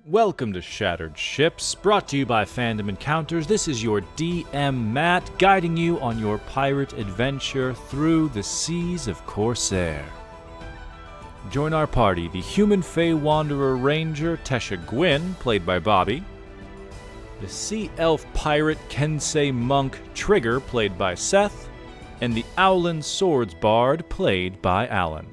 Welcome to Shattered Ships, brought to you by Fandom Encounters. This is your DM Matt, guiding you on your pirate adventure through the seas of Corsair. Join our party, the Human Fey Wanderer Ranger Tesha Gwyn, played by Bobby, the Sea Elf Pirate Kensei Monk Trigger, played by Seth, and the Owlin Swords Bard, played by Alan,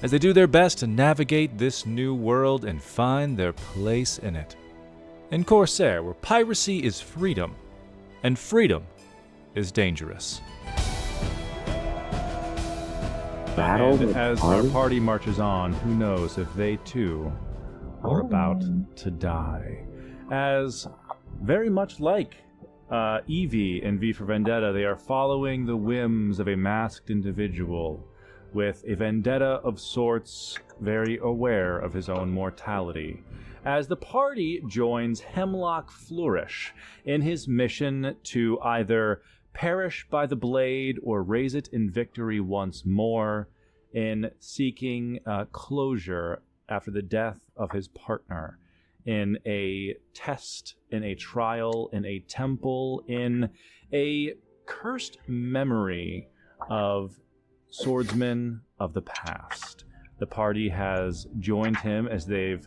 as they do their best to navigate this new world and find their place in it. In Corsair, where piracy is freedom, and freedom is dangerous. And as our party marches on, who knows if they too are about to die. As very much like Evie in V for Vendetta, they are following the whims of a masked individual with a vendetta of sorts, very aware of his own mortality, as the party joins Hemlock Flourish in his mission to either perish by the blade or raise it in victory once more, in seeking closure after the death of his partner, in a test, in a trial, in a temple, in a cursed memory of swordsmen of the past. The party has joined him as they've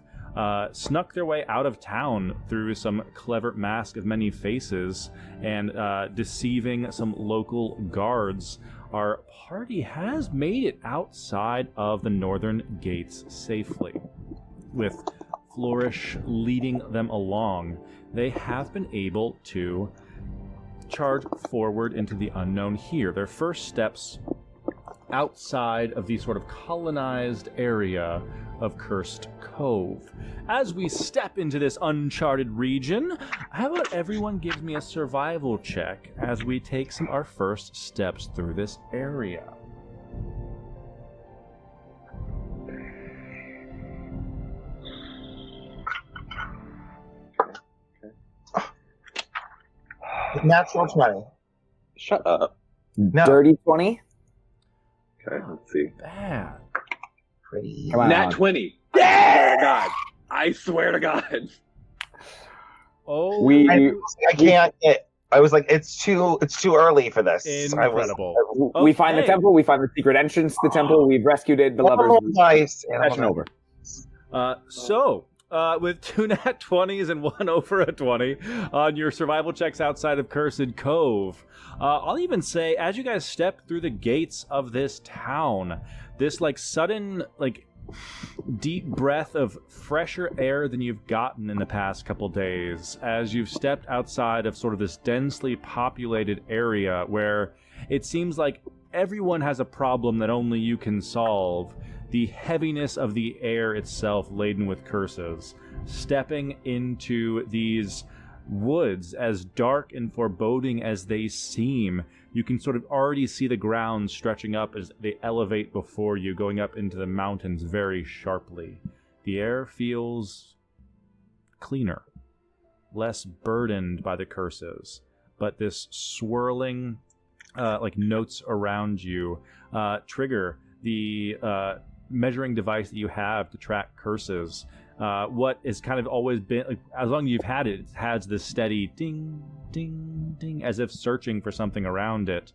snuck their way out of town through some clever mask of many faces and deceiving some local guards. Our party has made it outside of the northern gates safely. With Flourish leading them along, they have been able to charge forward into the unknown here. Their first steps outside of the sort of colonized area of Cursed Cove. As we step into this uncharted region, how about everyone gives me a survival check as we take our first steps through this area? Natural 20. Shut up. No. Dirty 20? Okay, let's see. Bad. Pretty. Come on. Nat 20. Yeah! God. I swear to God. Oh, I can't get. I was like, it's too early for this. incredible. We find the Okay. temple, we find the secret entrance to the temple, we've rescued it, the lovers. Dice, and Session over. With 2 nat 20s and 1 over a 20 on your survival checks outside of Cursed Cove, I'll even say, as you guys step through the gates of this town, this sudden deep breath of fresher air than you've gotten in the past couple days, as you've stepped outside of sort of this densely populated area where it seems like everyone has a problem that only you can solve. The heaviness of the air itself laden with curses. Stepping into these woods, as dark and foreboding as they seem, you can sort of already see the ground stretching up as they elevate before you, going up into the mountains very sharply. The air feels cleaner, less burdened by the curses, but this swirling notes around you trigger the measuring device that you have to track curses. What has kind of always been, as long as you've had it, it has this steady ding, ding, ding, as if searching for something around it.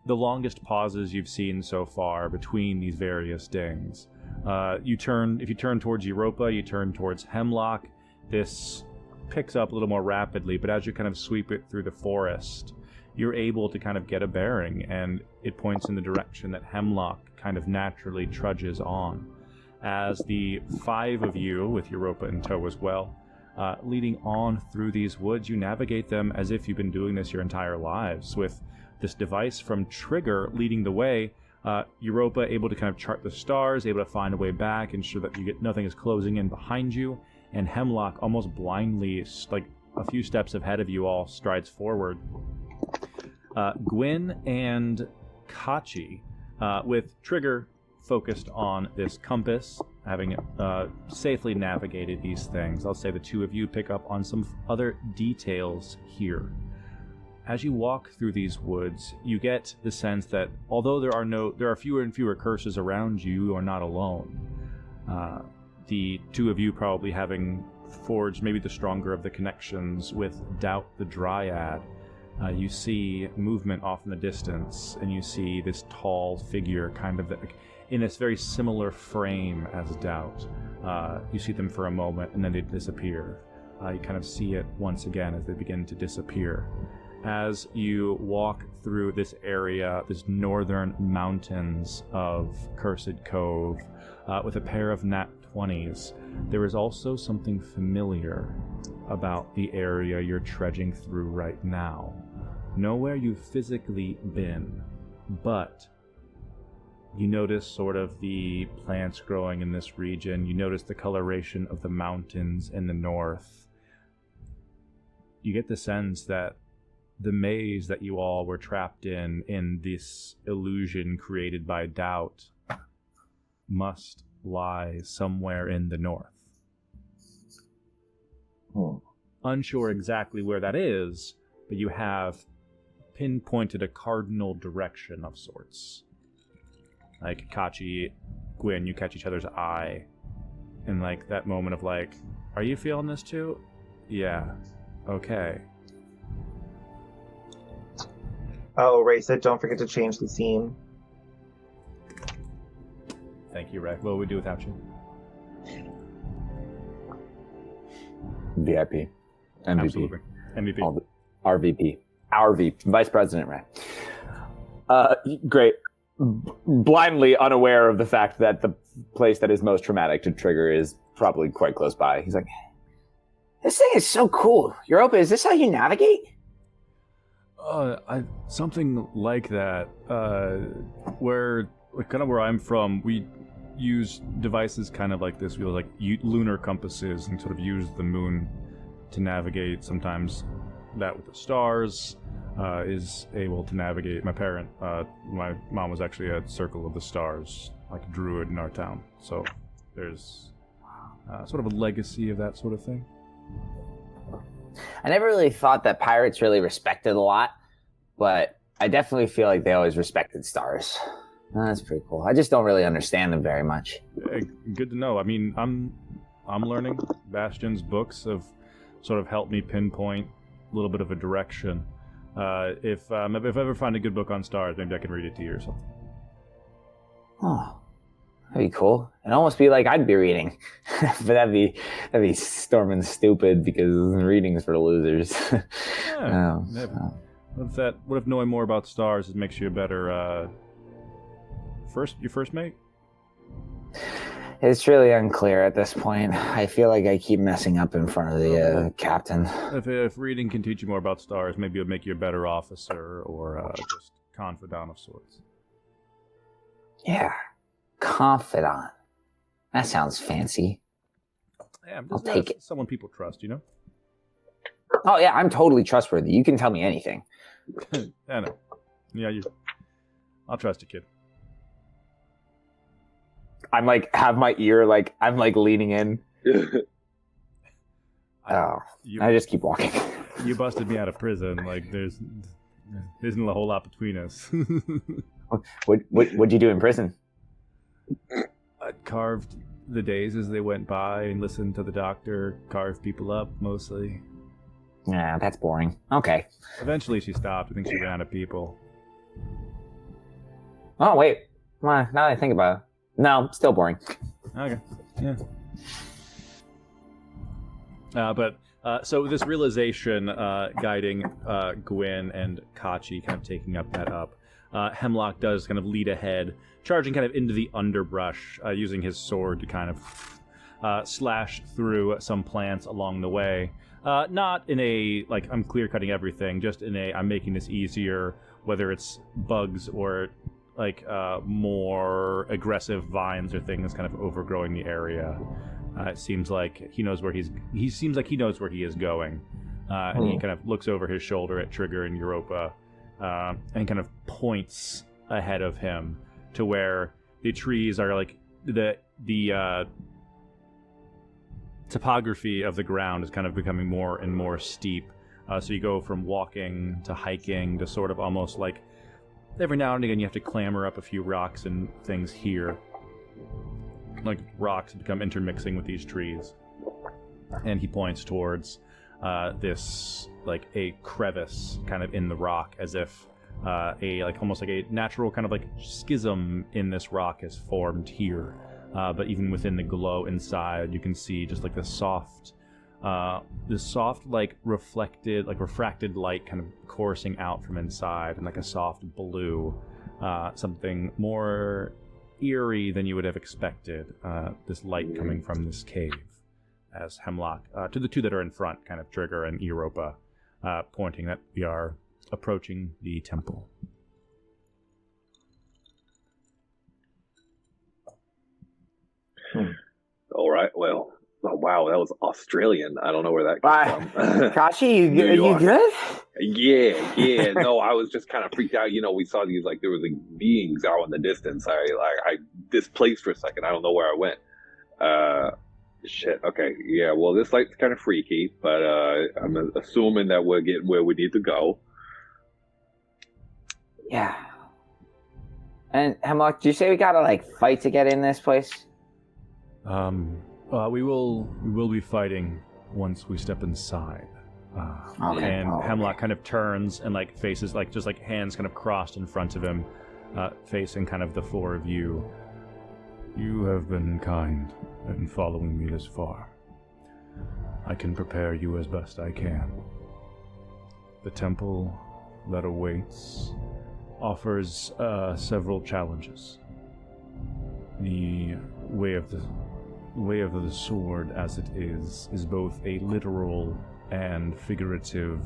The longest pauses you've seen so far between these various dings. If you turn towards Europa, you turn towards Hemlock, this picks up a little more rapidly, but as you kind of sweep it through the forest, you're able to kind of get a bearing, and it points in the direction that Hemlock kind of naturally trudges on. As the 5 of you, with Europa in tow as well, leading on through these woods, you navigate them as if you've been doing this your entire lives, with this device from Trigger leading the way. Europa able to kind of chart the stars, able to find a way back, ensure that nothing is closing in behind you, and Hemlock almost blindly, a few steps ahead of you all, strides forward. Gwyn and Kachi, with Trigger focused on this compass, having safely navigated these things. I'll say the 2 of you pick up on some other details here. As you walk through these woods, you get the sense that although there are fewer and fewer curses around you, you are not alone. the two of you probably having forged maybe the stronger of the connections with Doubt the Dryad, you see movement off in the distance, and you see this tall figure kind of in a very similar frame as Doubt. You see them for a moment, and then they disappear. You kind of see it once again as they begin to disappear. As you walk through this area, this northern mountains of Cursed Cove, with a pair of nat 20s, there is also something familiar about the area you're trudging through right now. Nowhere you've physically been, but you notice sort of the plants growing in this region. You notice the coloration of the mountains in the north. You get the sense that the maze that you all were trapped in this illusion created by Doubt, must lie somewhere in the north. Unsure exactly where that is, but you have pinpointed a cardinal direction of sorts. Like, Kachi, Gwyn, you catch each other's eye, and like that moment of like, are you feeling this too? Yeah. Okay. Oh, Ray said don't forget to change the scene. Thank you, Ray. What would we do without you? VIP. MVP. Absolutely. MVP. All the, RVP. Our VP. Vice President Ray. Great. Blindly unaware of the fact that the place that is most traumatic to trigger is probably quite close by. He's like, this thing is so cool. Europa, is this how you navigate? Something like that. Where I'm from, we use devices kind of like this. We like lunar compasses and sort of use the moon to navigate. Sometimes that with the stars is able to navigate. My mom was actually a Circle of the Stars, like a druid in our town. So there's sort of a legacy of that sort of thing. I never really thought that pirates really respected a lot, but I definitely feel like they always respected stars. That's pretty cool. I just don't really understand them very much. Good to know. I mean, I'm learning. Bastion's books have sort of helped me pinpoint a little bit of a direction. If I ever find a good book on stars, maybe I can read it to you or something. Oh, that'd be cool. It'd almost be like I'd be reading, but that'd be storming stupid because reading is for the losers. Yeah, What if knowing more about stars makes you a better your first mate? It's really unclear at this point. I feel like I keep messing up in front of the captain. If reading can teach you more about stars, maybe it would make you a better officer or just confidant of sorts. Yeah, confidant. That sounds fancy. Yeah, I'll take it. Someone people trust, you know? Oh yeah, I'm totally trustworthy. You can tell me anything. I know. Yeah, I'll trust you, kid. I'm like, have my ear, like, I'm like leaning in. I just keep walking. You busted me out of prison. Like, there isn't a whole lot between us. What'd you do in prison? I carved the days as they went by and listened to the doctor carve people up, mostly. Yeah, that's boring. Okay. Eventually she stopped. I think she ran out of people. Oh, wait. Well, now that I think about it. No, still boring. Okay. Yeah. So this realization guiding Gwyn and Kachi, kind of taking up that up. Hemlock does kind of lead ahead, charging kind of into the underbrush, using his sword to kind of slash through some plants along the way. Not in a, like, I'm clear-cutting everything, just in a, I'm making this easier, whether it's bugs or, like, more aggressive vines or things kind of overgrowing the area. It seems like he knows where he seems like he knows where he is going. And he kind of looks over his shoulder at Trigger and Europa, and kind of points ahead of him to where the trees are, like, the topography of the ground is kind of becoming more and more steep. So you go from walking to hiking to sort of almost like every now and again you have to clamber up a few rocks and things here. like rocks become intermixing with these trees. And he points towards this like a crevice kind of in the rock, as if a like almost like a natural kind of like schism in this rock has formed here. But even within the glow inside, you can see just like this soft like refracted light kind of coursing out from inside, and like a soft blue, something more eerie than you would have expected. This light coming from this cave. As Hemlock, to the two that are in front, kind of Trigger and Europa, pointing that we are approaching the temple. All right. Well, oh, wow, that was Australian. I don't know where that came from. Kashi, you York. good? Yeah. No, I was just kind of freaked out. We saw these like there was like beings out in the distance. I displaced for a second. I don't know where I went. Shit. Okay. Yeah. Well, this light's kind of freaky, but I'm assuming that we're getting where we need to go. Yeah. And Hemlock, did you say we gotta like fight to get in this place? We will be fighting once we step inside. And Hemlock kind of turns and like faces like just like hands kind of crossed in front of him, facing kind of the four of you. You have been kind in following me this far. I can prepare you as best I can. The temple that awaits offers several challenges. The way of the sword, as it is both a literal and figurative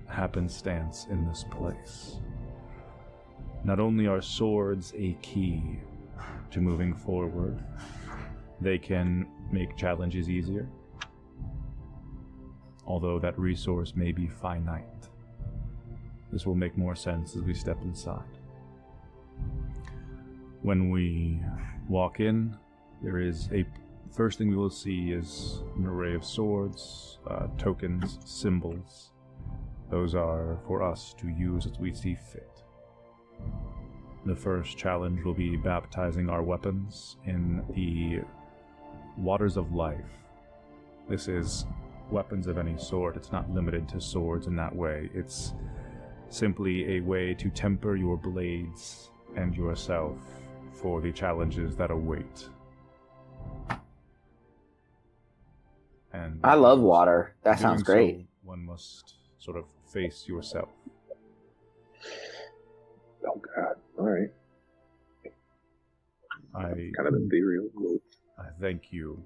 happenstance in this place. Not only are swords a key to moving forward, they can make challenges easier, although that resource may be finite. This will make more sense as we step inside. When we walk in, there is first thing we will see is an array of swords, tokens, symbols. Those are for us to use as we see fit. The first challenge will be baptizing our weapons in the waters of life. This is weapons of any sort. It's not limited to swords in that way. It's simply a way to temper your blades and yourself for the challenges that await. And I love water. That sounds great. So, one must sort of face yourself. Oh God! All right. Kind of ethereal. I thank you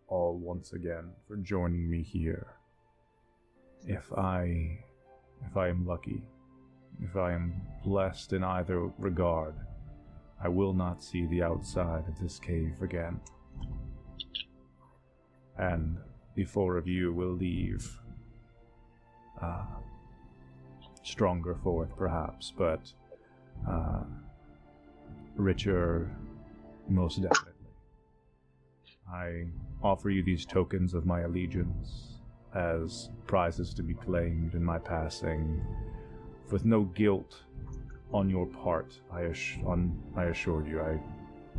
all once again for joining me here. If I am lucky, if I am blessed in either regard, I will not see the outside of this cave again. And the four of you will leave stronger for it, perhaps, but richer, most definitely. I offer you these tokens of my allegiance as prizes to be claimed in my passing, with no guilt on your part. I assure you, I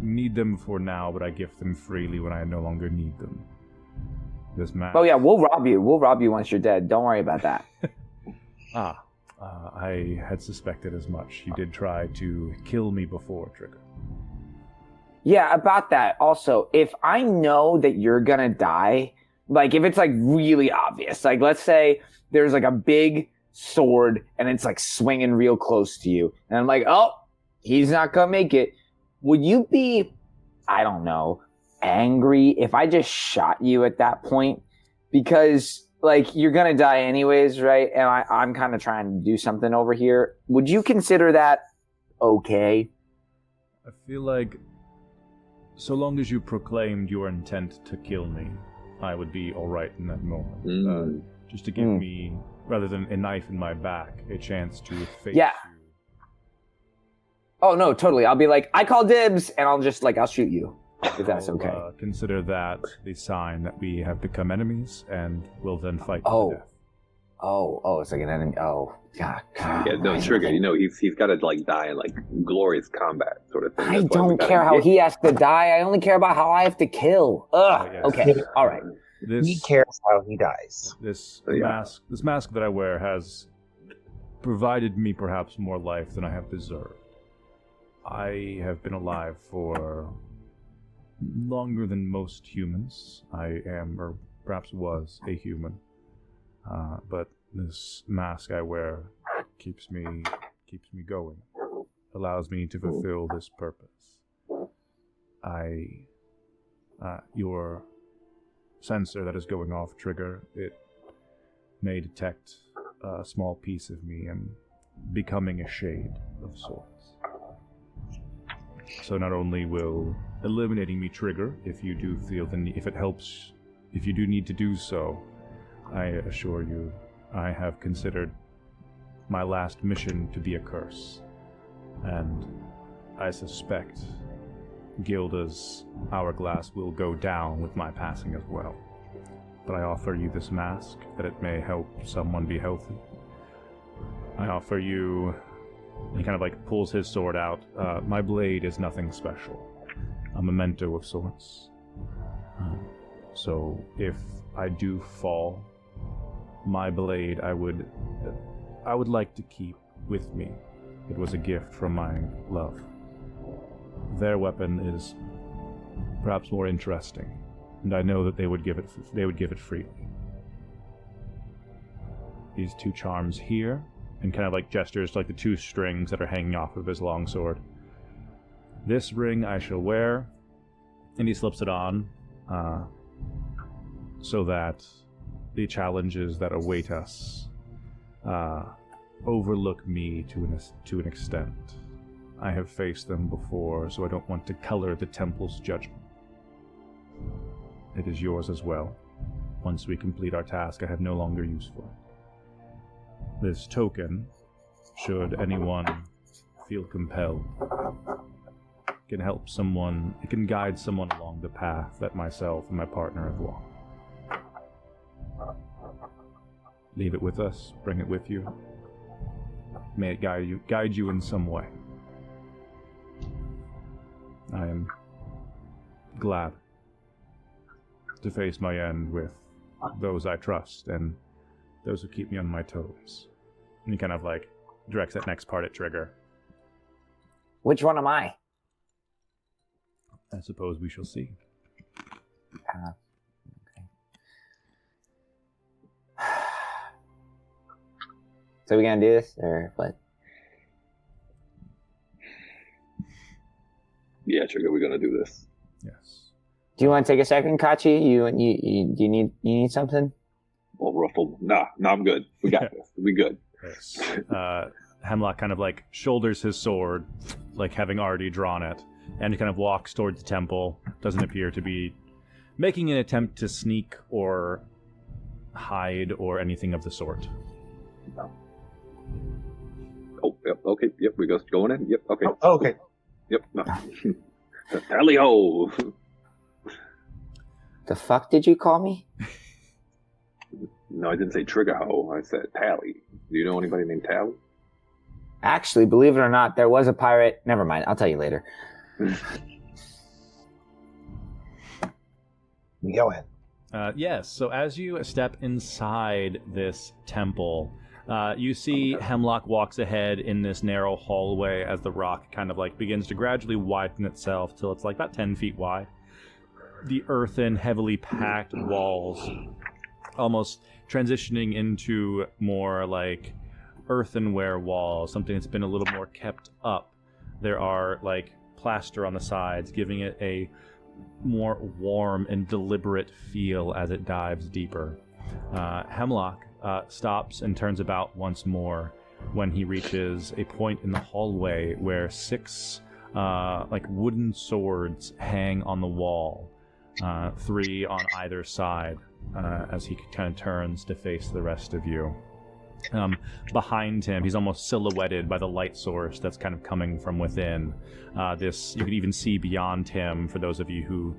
need them for now, but I gift them freely when I no longer need them. This man. Oh yeah, we'll rob you. We'll rob you once you're dead. Don't worry about that. I had suspected as much. You did try to kill me before, Trigger. Yeah, about that. Also, if I know that you're gonna die, like if it's like really obvious, like let's say there's like a big sword and it's like swinging real close to you, and I'm like, oh, he's not gonna make it. Would you be, I don't know, angry if I just shot you at that point? Because like you're gonna die anyways, right? And I'm kind of trying to do something over here. Would you consider that okay? I feel like so long as you proclaimed your intent to kill me, I would be all right in that moment. Just to give me, rather than a knife in my back, a chance to face you. Oh no, totally. I'll be like, I call dibs, and I'll shoot you. If that's okay. Consider that the sign that we have become enemies, and will then fight to the death. Oh, it's like an enemy. Oh, God. Yeah, no, Trigger. You know, he's got to like die in like glorious combat sort of thing. I don't care how he has to die. I only care about how I have to kill. Ugh. Yes. Okay. All right. He cares how he dies. This mask that I wear has provided me perhaps more life than I have deserved. I have been alive for longer than most humans. I am, or perhaps was, a human. But this mask I wear keeps me going. Allows me to fulfill this purpose. Your sensor that is going off, Trigger, it may detect a small piece of me and becoming a shade of sorts. So not only will eliminating me trigger if you do feel the need, if it helps, if you do need to do so, I assure you, I have considered my last mission to be a curse, and I suspect Gilda's hourglass will go down with my passing as well. But I offer you this mask that it may help someone be healthy. I offer you. He kind of like pulls his sword out. My blade is nothing special. A memento of sorts. So if I do fall, my blade I would like to keep with me. It was a gift from my love. Their weapon is perhaps more interesting, and I know that they would give it freely. These two charms here, and kind of like gestures to like the two strings that are hanging off of his longsword. This ring I shall wear, and he slips it on, so that the challenges that await us overlook me to an extent. I have faced them before, so I don't want to color the temple's judgment. It is yours as well. Once we complete our task, I have no longer use for it. This token, should anyone feel compelled, can help someone, it can guide someone along the path that myself and my partner have walked. Leave it with us, bring it with you. May it guide you in some way. I am glad to face my end with those I trust and those who keep me on my toes. And he kind of like directs that next part at Trigger. Which one am I? I suppose we shall see. Okay. So we gonna do this or what? Yeah, Trigger, we're gonna do this. Yes. Do you want to take a second, Kachi? You need something? Well, ruffle. Nah, I'm good. We got this. We good. Yes. Hemlock kind of like shoulders his sword, like having already drawn it, and he kind of walks towards the temple. Doesn't appear to be making an attempt to sneak or hide or anything of the sort. No. Oh, yep, okay, yep, we going in? Yep, okay. Oh, okay. Yep, no. Tally-ho! The fuck did you call me? No, I didn't say trigger-ho, I said Tally. Do you know anybody named Tally? Actually, believe it or not, there was a pirate. Never mind, I'll tell you later. We go in. Yes, so as you step inside this temple, you see Hemlock walks ahead in this narrow hallway as the rock kind of like begins to gradually widen itself till it's like about 10 feet wide. The earthen, heavily packed walls almost transitioning into more like earthenware walls, something that's been a little more kept up. There are like plaster on the sides, giving it a more warm and deliberate feel as it dives deeper. Hemlock stops and turns about once more when he reaches a point in the hallway where 6 like wooden swords hang on the wall, 3 on either side, as he kind of turns to face the rest of you. Behind him, he's almost silhouetted by the light source that's kind of coming from within. You can even see beyond him, for those of you who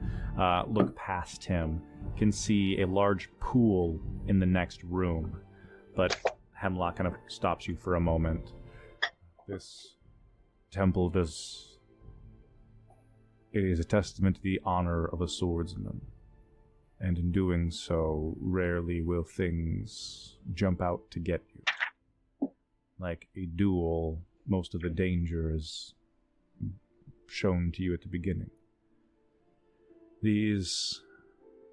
look past him, can see a large pool in the next room. but Hemlock kind of stops you for a moment. This temple it is a testament to the honor of a swordsman, and in doing so, rarely will things jump out to get you. Like a duel, most of the danger is shown to you at the beginning. These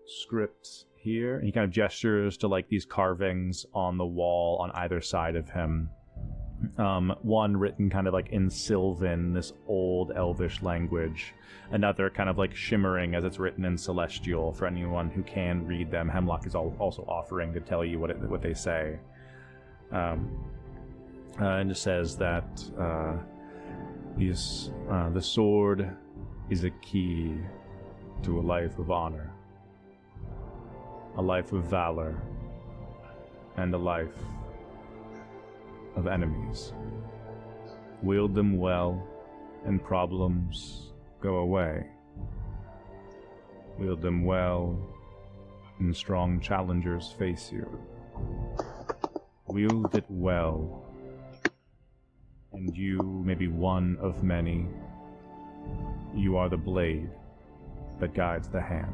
scripts here, and he kind of gestures to like these carvings on the wall on either side of him. One written kind of like in Sylvan, this old elvish language. Another kind of like shimmering as it's written in Celestial for anyone who can read them. Hemlock is also offering to tell you what they say. And it says that the sword is a key to a life of honor, a life of valor, and a life of enemies. Wield them well, and problems go away. Wield them well, and strong challengers face you. Wield it well, and you may be one of many. You are the blade that guides the hand.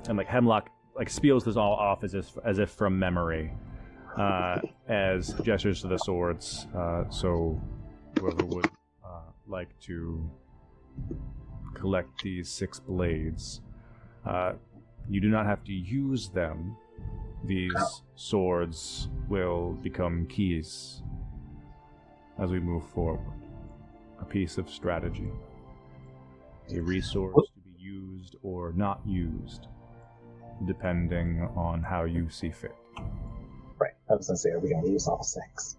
And like Hemlock like spews this all off as if from memory, as gestures to the swords. So whoever would like to collect these 6 blades, you do not have to use them. These swords will become keys as we move forward. A piece of strategy. A resource to be used or not used, depending on how you see fit. Right. I was gonna say, are we gonna use all 6?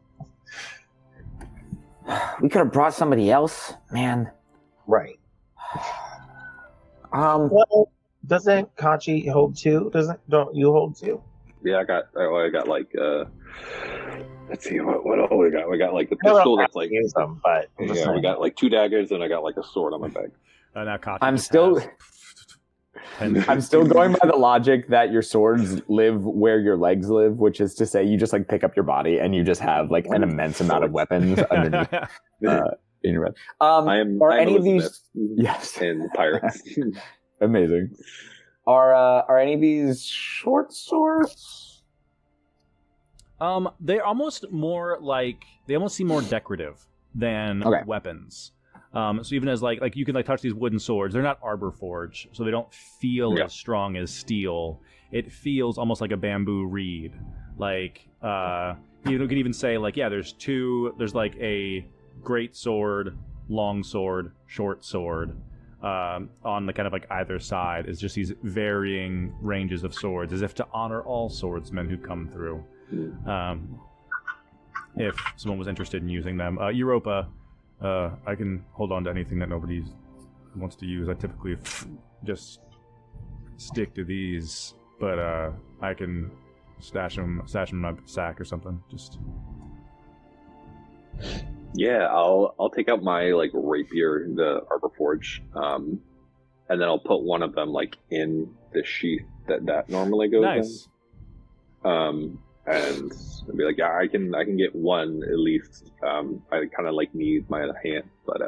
We could have brought somebody else, man. Right. Well, doesn't Kachi hold 2? Don't you hold 2? Yeah, I got like let's see what all we got. We got like the pistol that's like use them, but yeah, we got like 2 daggers and I got like a sword on my bag. Now Kachi I'm still going by the logic that your swords live where your legs live, which is to say you just like pick up your body and you just have like an immense amount of weapons underneath in your bed. I'm any of these? Yes, and pirates. Amazing. Are any of these short swords? They're almost they almost seem more decorative than weapons. So even as like you can like touch these wooden swords, they're not arbor forged, so they don't feel as strong as steel. It feels almost like a bamboo reed. Like you could even say like there's like a great sword, long sword, short sword. On the kind of like either side is just these varying ranges of swords, as if to honor all swordsmen who come through. If someone was interested in using them, Europa, I can hold on to anything that nobody wants to use. I typically just stick to these, but I can stash them in my sack or something. Just. Yeah, I'll take out my like rapier, the Arbor Forge, and then I'll put one of them like in the sheath that normally goes nice. in. And I'll be like, yeah, I can get one at least. I kind of like need my other hand, but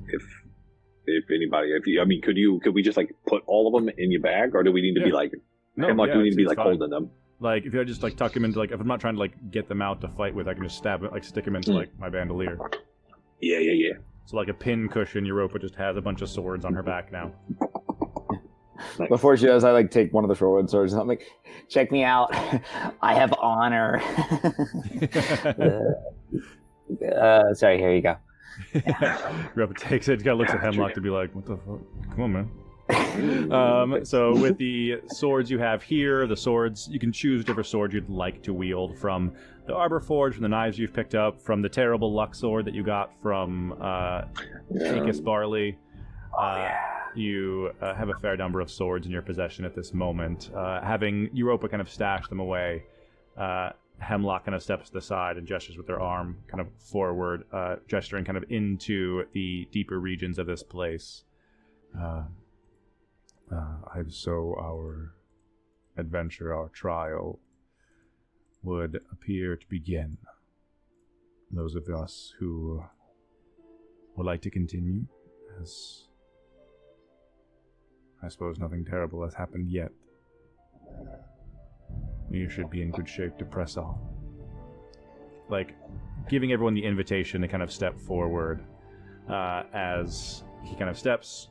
if anybody, could we just like put all of them in your bag, or do we need to be like, do we need to be like holding them? Like, if I just, like, tuck him into, like, if I'm not trying to, like, get them out to fight with, I can just stab it, like, stick him into, like, my bandolier. Yeah. So, like, a pin cushion, Europa just has a bunch of swords on her back now. Nice. Before she does, I, like, take one of the short swords and I'm like, check me out. I have honor. Sorry, here you go. Europa takes it, kind of looks at Hemlock to be like, what the fuck? Come on, man. So with the swords you have here, you can choose whichever sword you'd like to wield, from the Arbor Forge, from the knives you've picked up, from the terrible luck sword that you got from Chicus Barley. You have a fair number of swords in your possession at this moment. Having Europa kind of stash them away, Hemlock kind of steps to the side and gestures with their arm kind of forward, gesturing kind of into the deeper regions of this place. adventure, our trial, would appear to begin. Those of us who would like to continue, as I suppose nothing terrible has happened yet, you should be in good shape to press on. Like, giving everyone the invitation to kind of step forward, as he kind of steps,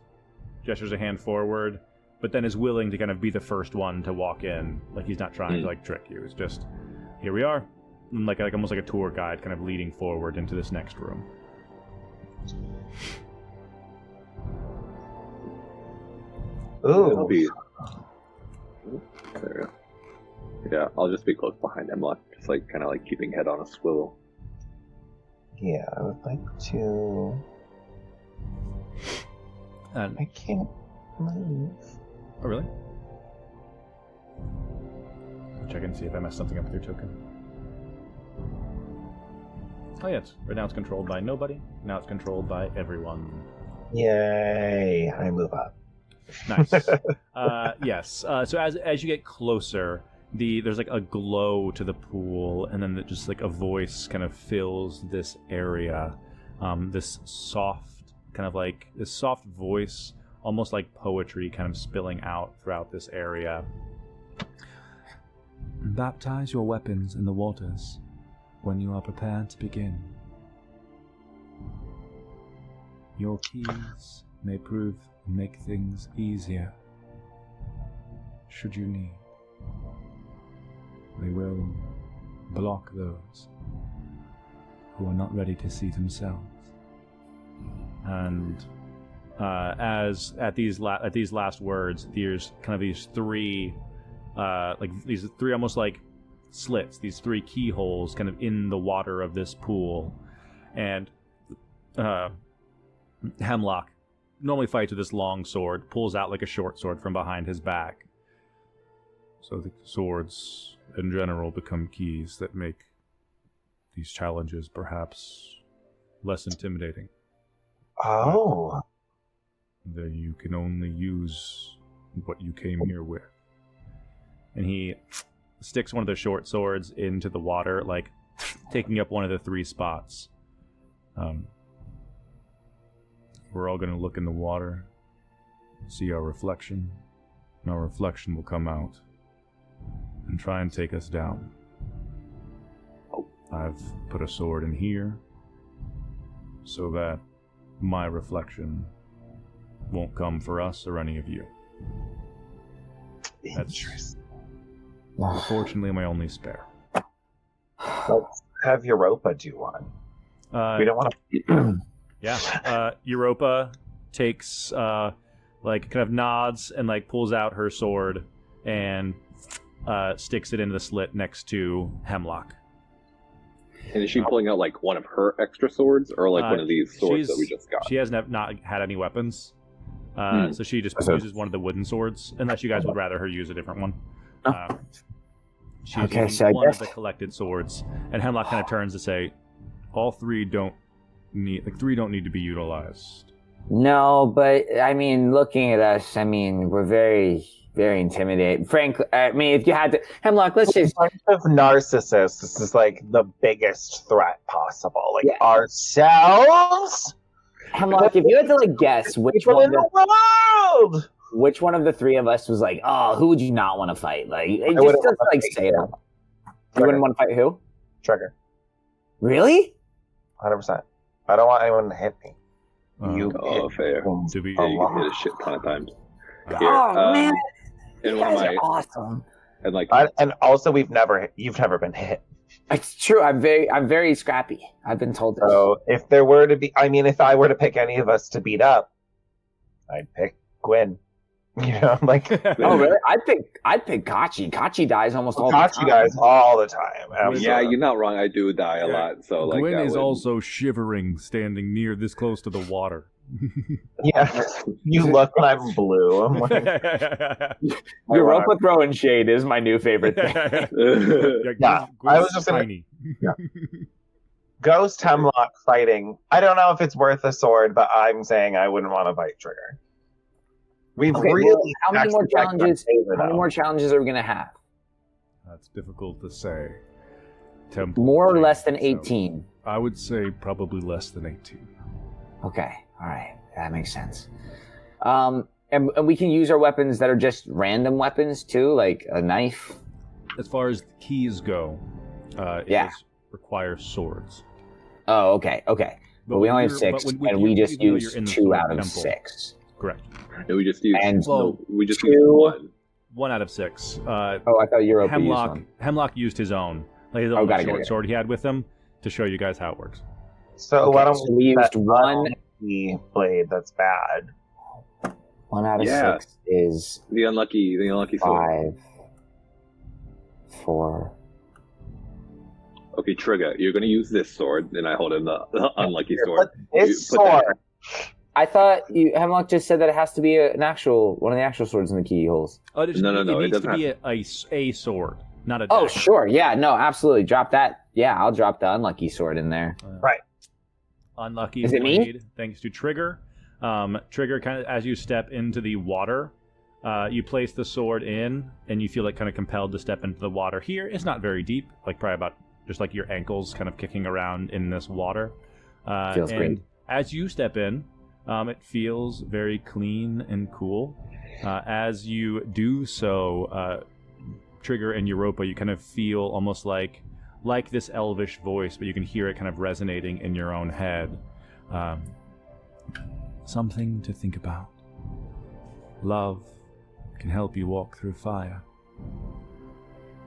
gestures a hand forward, but then is willing to kind of be the first one to walk in. Like, he's not trying to, like, trick you. It's just, here we are. Like almost like a tour guide kind of leading forward into this next room. Ooh. There. Yeah, I'll just be close behind Hemlock, just like kind of like keeping head on a swivel. Yeah, I would like to. And I can't move. oh, really? Check and see if I messed something up with your token. Oh, yes. Right now it's controlled by nobody. Now it's controlled by everyone. Yay! I move up. Nice. Yes. So as you get closer, there's like a glow to the pool, and then just like a voice kind of fills this area. This soft voice, almost like poetry, kind of spilling out throughout this area. Baptize your weapons in the waters when you are prepared to begin. Your keys may make things easier, should you need. They will block those who are not ready to see themselves. And as at these last words, there's kind of these three almost like slits, these three keyholes kind of in the water of this pool. And Hemlock normally fights with this long sword, pulls out like a short sword from behind his back. So the swords in general become keys that make these challenges perhaps less intimidating. Oh. That you can only use what you came here with. And he sticks one of the short swords into the water, like taking up one of the three spots. We're all going to look in the water, see our reflection, and our reflection will come out and try and take us down. I've put a sword in here so that my reflection won't come for us or any of you. Interesting. Unfortunately, my only spare. Let's have Europa do one. We don't want to. Yeah. Europa takes, like, kind of nods and, like, pulls out her sword and sticks it into the slit next to Hemlock. And is she pulling out, like, one of her extra swords, or, like, one of these swords that we just got? She has not had any weapons. So she just uses one of the wooden swords, unless you guys would rather her use a different one. She's using one of the collected swords, and Hemlock kind of turns to say, three don't need to be utilized. No, but I mean, looking at us, I mean, we're very, very intimidating. Frankly, I mean, if you had to, Hemlock, let's just. A bunch of narcissists. This is like the biggest threat possible. Like ourselves. Hemlock, if you had to like guess which one in the world, which one of the three of us was like, oh, who would you not want to fight? Like, just like say it out. You wouldn't want to fight who? Trigger. Really? 100%. I don't want anyone to hit me. Fair. To be you get hit a shit ton of times. Man, and you one of guys my, are awesome. and like, and also you've never been hit. It's true. I'm very scrappy. I've been told this. So if there were to be, if I were to pick any of us to beat up, I'd pick Gwen. You know, like oh really? I'd pick Kachi. Kachi dies almost all the time. Kachi dies all the time. Absolutely. Yeah, you're not wrong. I do die a lot. So like, Gwen is also shivering, standing near this close to the water. Yeah, you look and I'm blue. I'm like, Europa throwing shade is my new favorite thing. Yeah, I was just tiny. Ghost Hemlock fighting. I don't know if it's worth a sword, but I'm saying I wouldn't want to fight Trigger. We've Okay, really well, how many more actually backed challenges? my favor, How many though. more challenges are we gonna have? That's difficult to say. Temple More or change, less than so 18? I would say probably less than 18. Okay, all right, that makes sense. And we can use our weapons that are just random weapons too, like a knife. As far as the keys go, Yeah. it require swords. Oh, okay. But we when only have you're- 6, with and you- we just even though used you're in the 2 sword out of temple. 6. Correct. And we just used And- we just two- used one. 1 out of 6. Oh, I thought Europa used Hemlock one. Hemlock used his own, like his Oh, own got it, short got it. sword he had with him to show you guys how it works. So Okay, why don't so we we use used that one- unlucky blade that's bad? 1 out of Yeah. 6 is The unlucky sword. 5, 4. Okay, Trigger, you're gonna use this sword, and I hold him the unlucky Here, sword. put this You put that- sword. I thought Hemlock just said that it has to be one of the actual swords in the keyholes. Oh, it No, it needs to doesn't be a sword, not a Oh, dagger. sure. Yeah, no, absolutely. Drop that. Yeah, I'll drop the unlucky sword in there. Right. Unlucky Is it me? blade, thanks to Trigger. Trigger, kind of as you step into the water, you place the sword in, and you feel like kind of compelled to step into the water. Here, it's not very deep, like probably about just like your ankles kind of kicking around in this water. Feels and great. as you step in, it feels very clean and cool. As you do so, Trigger and Europa, you kind of feel almost like this elvish voice, but you can hear it kind of resonating in your own head. Something to think about. Love can help you walk through fire.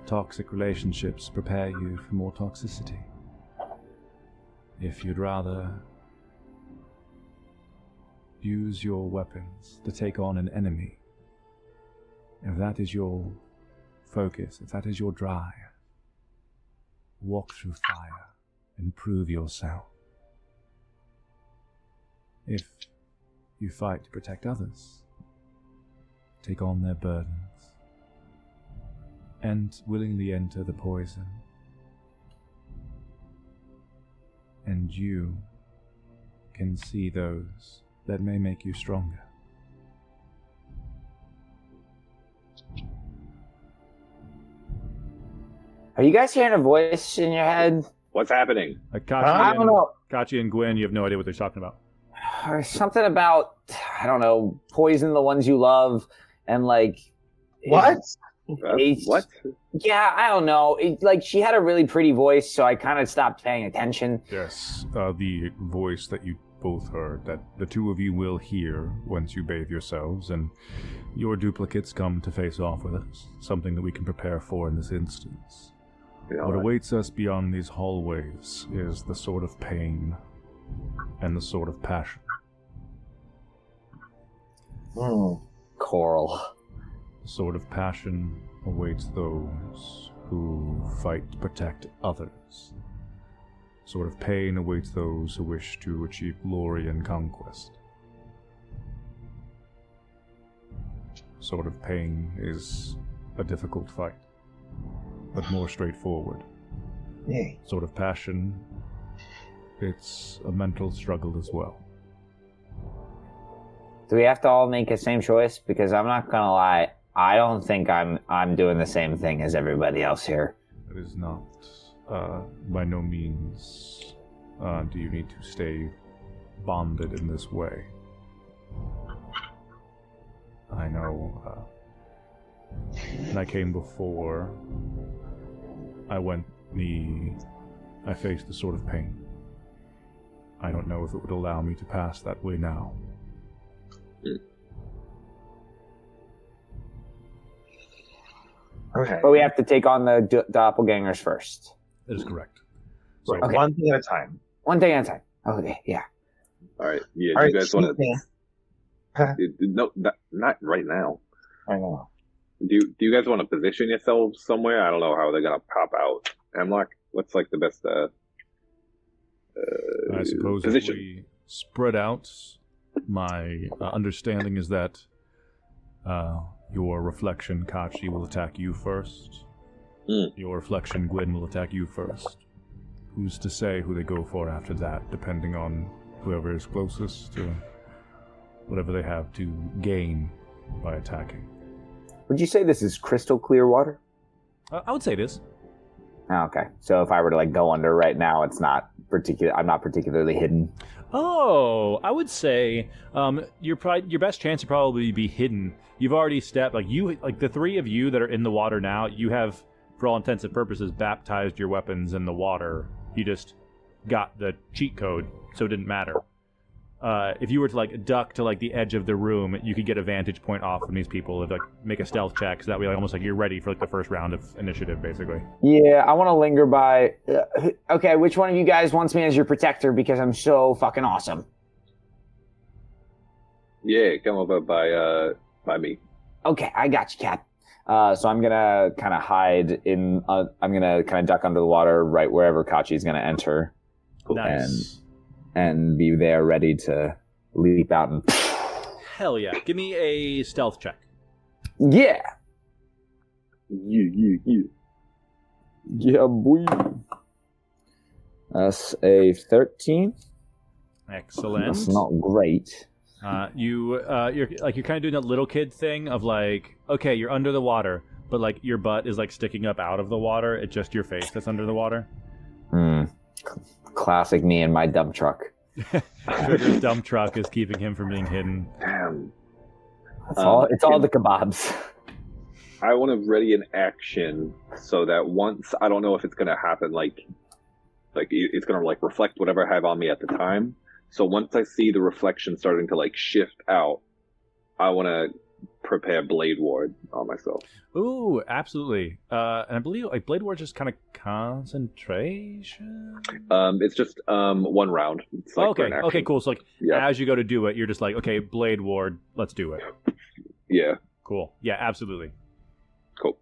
Toxic relationships prepare you for more toxicity. If you'd rather use your weapons to take on an enemy, if that is your focus, if that is your drive, walk through fire and prove yourself. If you fight to protect others, take on their burdens, and willingly enter the poison, and you can see those that may make you stronger. Are you guys hearing a voice in your head? What's happening? I don't know. Kachi and Gwen, you have no idea what they're talking about. Something about, I don't know, poison the ones you love, and like... What? What? Yeah, I don't know. She had a really pretty voice, so I kind of stopped paying attention. Yes, the voice that you both heard, that the two of you will hear once you bathe yourselves, and your duplicates come to face off with us. Something that we can prepare for in this instance. What awaits us beyond these hallways is the sword of pain and the sword of passion. Coral. The sword of passion awaits those who fight to protect others. The sword of pain awaits those who wish to achieve glory and conquest. The sword of pain is a difficult fight, but more straightforward. Yay. Sword of passion, it's a mental struggle as well. Do we have to all make the same choice? Because I'm not gonna lie, I don't think I'm doing the same thing as everybody else here. It is not, by no means, do you need to stay bonded in this way. I know, when I came before, I faced the sword of pain. I don't know if it would allow me to pass that way now. Okay. But we have to take on the doppelgangers first. That is correct. So, Right, one thing at a time. One thing at a time. Okay, yeah. All right. Yeah. All right, You guys want excuse to? me. No, not right now. I know. Do you guys want to position yourselves somewhere? I don't know how they're gonna pop out. Hemlock, what's like the best I suppose position? if we spread out, my understanding is that your reflection, Kachi, will attack you first. Your reflection, Gwyn, will attack you first. Who's to say who they go for after that, depending on whoever is closest to whatever they have to gain by attacking. Would you say this is crystal clear water? I would say it is. Oh, okay. So if I were to like go under right now, it's not I'm not particularly hidden. Oh, I would say your best chance to probably be hidden. You've already stepped like the three of you that are in the water now. You have, for all intents and purposes, baptized your weapons in the water. You just got the cheat code, so it didn't matter. If you were to like duck to like the edge of the room, you could get a vantage point off from these people. If like make a stealth check, so that way like, almost like you're ready for like the first round of initiative, basically. Yeah, I want to linger by. Okay, which one of you guys wants me as your protector? Because I'm so fucking awesome. Yeah, come over by me. Okay, I got you, Cap. So I'm gonna kind of hide in. I'm gonna kind of duck under the water right wherever Kachi's gonna enter. Cool. Nice. And be there ready to leap out and. Hell yeah! Give me a stealth check. Yeah. Yeah, boy. That's a 13. Excellent. That's not great. You're kind of doing that little kid thing of like, okay, you're under the water, but like your butt is like sticking up out of the water. It's just your face that's under the water. Classic me and my dump truck. Trigger's dump truck is keeping him from being hidden. Damn. It's all the kebabs. I want to ready an action so that once I don't know if it's gonna happen, like it's gonna like reflect whatever I have on me at the time. So once I see the reflection starting to like shift out, I want to prepare Blade Ward on myself. Ooh, absolutely. And I believe like Blade Ward just kind of concentration. It's just one round. It's like for an action. Okay, cool. So like Yeah. as you go to do it, you're just like, okay, Blade Ward, let's do it. Yeah. Cool. Yeah, absolutely. Cool.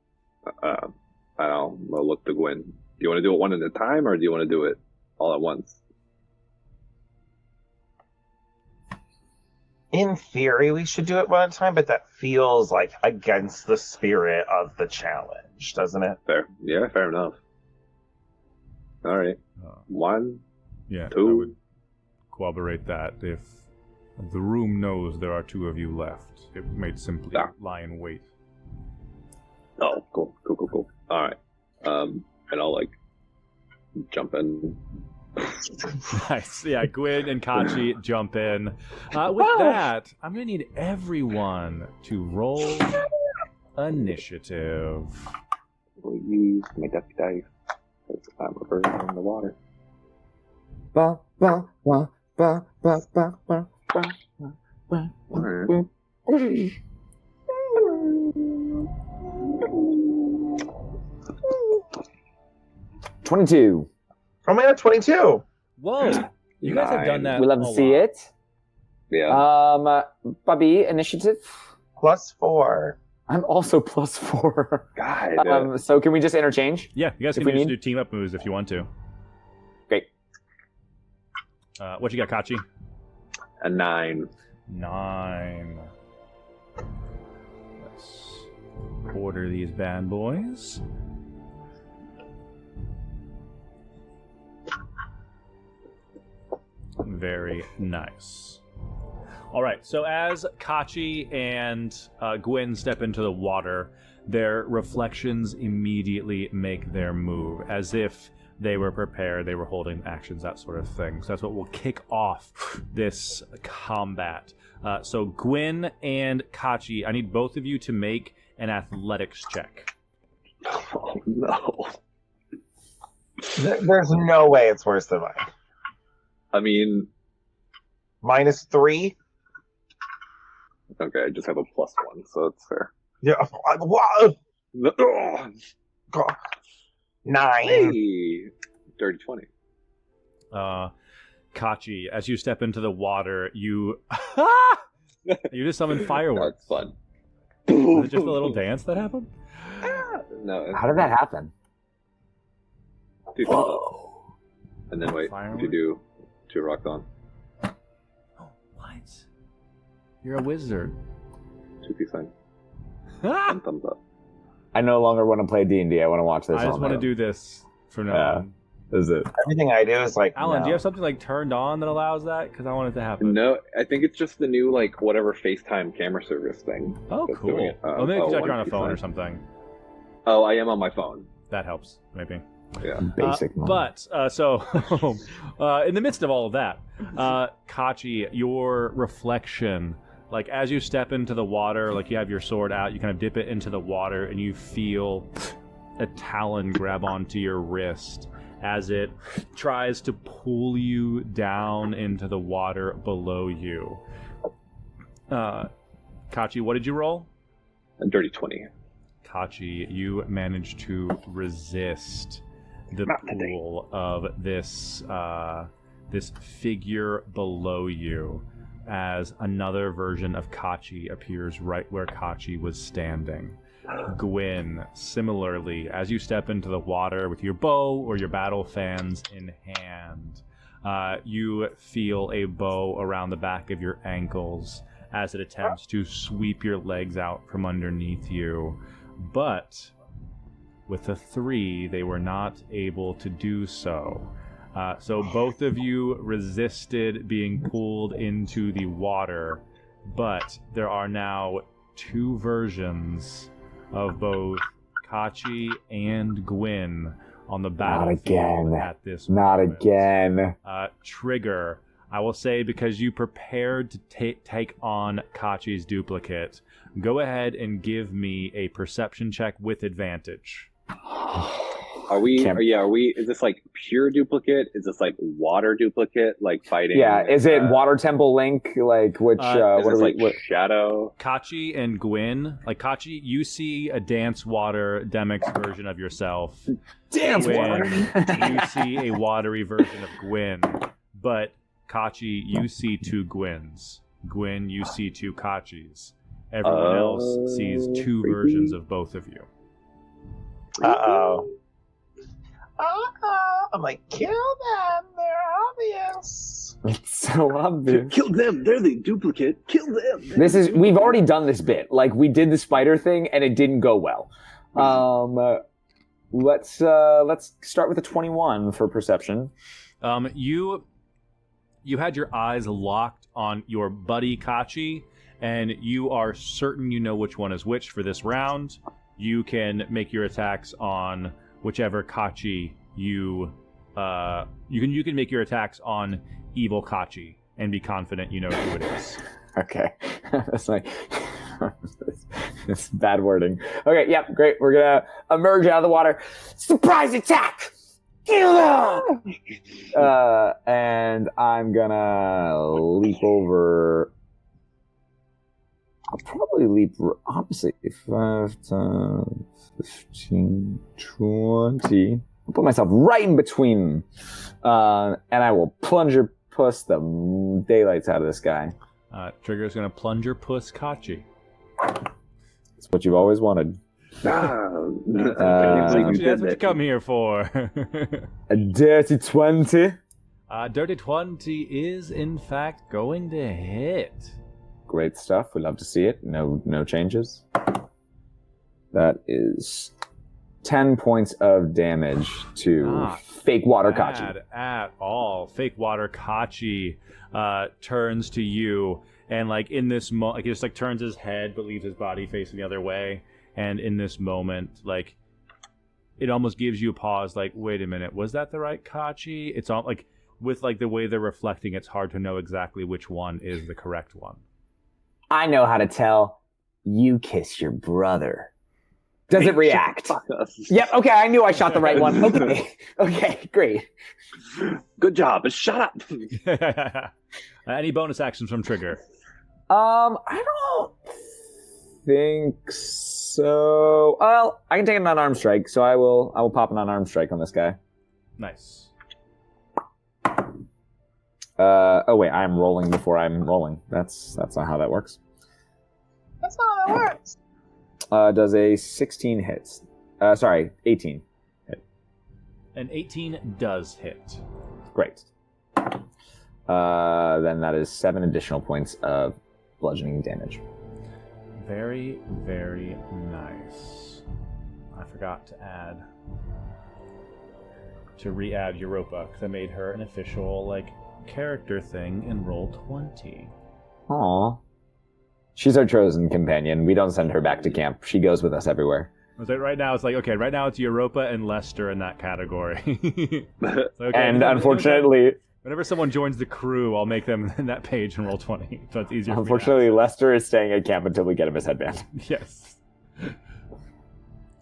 I'll look to Gwen. Do you want to do it one at a time, or do you want to do it all at once? In theory, we should do it one at a time, but that feels like against the spirit of the challenge, doesn't it? Fair. Yeah, fair enough. All right. One. Yeah, Two. I would corroborate that. If the room knows there are two of you left, it may simply lie in wait. Oh, cool. All right. And I'll like jump in. Nice. Yeah, Gwyn and Kachi jump in. With that, I'm going to need everyone to roll initiative. We'll use my duck dice because I'm a bird in the water. Ba, ba, ba, ba, ba, ba, ba, ba, ba, Alright. ba. 22. Oh man, 22. Whoa. You guys have done that. We love a to see lot. it. Yeah. Bobby, initiative. +4. I'm also +4. God. So can we just interchange? Yeah, you guys If can we just need- do team up moves if you want to. Great. What you got, Kachi? A 9. 9. Let's order these bad boys. Very nice. All right, so as Kachi and Gwyn step into the water, their reflections immediately make their move, as if they were prepared, they were holding actions, that sort of thing. So that's what will kick off this combat. So Gwyn and Kachi, I need both of you to make an athletics check. Oh no. There's no way it's worse than mine. I mean, -3. okay, I just have a +1, so it's fair. Yeah. Wow. Oh, God. 9. hey, dirty 20. Kachi, as you step into the water, you you just summon fireworks. That's fun. Was it just a little dance that happened? No. How did that happen? Two thumbs up. And then wait, Fireworks? you do 2 rocks on. Oh, what? You're a wizard. 2 peace sign. I 1 thumbs up. I no longer want to play D&D. I want to watch this. just all want to night. do this for now. Yeah. On. Is it? Everything I do is like, Alan, no. do you have something like turned on that allows that? Because I want it to happen. No, I think it's just the new like whatever FaceTime camera service thing. Oh, that's doing cool. it. Well, maybe because you're on a One phone or FaceTime. something. Oh, I am on my phone. That helps, maybe. Yeah. Basic. So in the midst of all of that, Kachi, your reflection, like as you step into the water, like you have your sword out, you kind of dip it into the water, and you feel a talon grab onto your wrist as it tries to pull you down into the water below you. Kachi, what did you roll? A dirty 20. Kachi, you managed to resist the Not today. pull of this this figure below you as another version of Kachi appears right where Kachi was standing. Gwyn, similarly, as you step into the water with your bow or your battle fans in hand, you feel a bow around the back of your ankles as it attempts to sweep your legs out from underneath you. But with a 3, they were not able to do so. So both of you resisted being pulled into the water, but there are now 2 versions of both Kachi and Gwyn on the battlefield again. at this Not moment. again. Trigger, I will say, because you prepared to take on Kachi's duplicate, go ahead and give me a perception check with advantage. Are we? Can't- Are we? Is this like pure duplicate? Is this like water duplicate? Like fighting? Yeah, is it Water Temple Link? Like which? Is What this are we? like What, Shadow? Kachi and Gwyn, like Kachi, you see a Dance Water Demix version of yourself. Dance Gwyn, Water. you see a watery version of Gwyn, but Kachi, you see 2 Gwyns. Gwyn, you see 2 Kachis. Everyone else sees 2 creepy. versions of both of you. Uh-oh. I'm like, kill them. They're obvious. It's so obvious. Kill them! They're the duplicate. Kill them! This is. We've already done this bit. Like we did the spider thing, and it didn't go well. Let's start with a 21 for perception. You had your eyes locked on your buddy Kachi, and you are certain you know which one is which for this round. You can make your attacks on whichever Kachi you can make your attacks on evil Kachi and be confident you know who it is. Okay, that's like it's bad wording. Okay, yep, great. We're gonna emerge out of the water. Surprise attack! Kill them! And I'm gonna leap over. I'll probably leap, honestly, 5, 10, 15, 20. I'll put myself right in between them. And I will plunger puss the daylights out of this guy. Trigger's going to plunger puss Kachi. It's what you've always wanted. That's what you come here for. A dirty 20. Dirty 20 is, in fact, going to hit. Great stuff. We love to see it. No changes. That is 10 points of damage to Not fake water Kachi. Bad at all. Fake water Kachi turns to you, and like in this like he just like turns his head but leaves his body facing the other way. And in this moment, like it almost gives you a pause. Like, wait a minute, was that the right Kachi? It's all like with like the way they're reflecting, it's hard to know exactly which one is the correct one. I know how to tell. You kiss your brother. Does it react? Yep. Okay. I knew I shot the right one. Okay. Okay. Great. Good job. But shut up. Any bonus actions from Trigger? I don't think so. Well, I can take an unarmed strike, so I will pop an unarmed strike on this guy. Nice. Oh wait, I'm rolling before I'm rolling. That's not how that works. That's not how that works. Does a 16 hits? 18 hit. An 18 does hit. Great. Then that is 7 additional points of bludgeoning damage. Very, very nice. I forgot to add to re-add Europa because I made her an official character thing in Roll20. Aw. She's our chosen companion. We don't send her back to camp. She goes with us everywhere. Right now it's right now it's Europa and Lester in that category. And unfortunately, whenever someone joins the crew, I'll make them in that page in Roll20, so it's easier. Unfortunately, Lester is staying at camp until we get him his headband. Yes.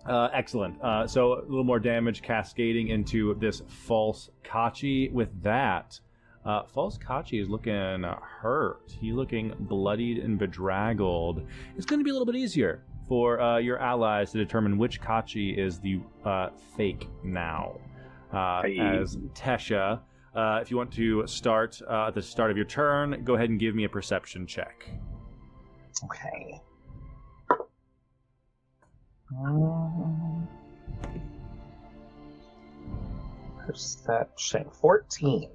Excellent. So a little more damage cascading into this false Kachi. With that, false Kachi is looking hurt. He's looking bloodied and bedraggled. It's going to be a little bit easier for your allies to determine which Kachi is the fake now. As Tesha, if you want to start at the start of your turn, go ahead and give me a perception check. Okay. Perception 14.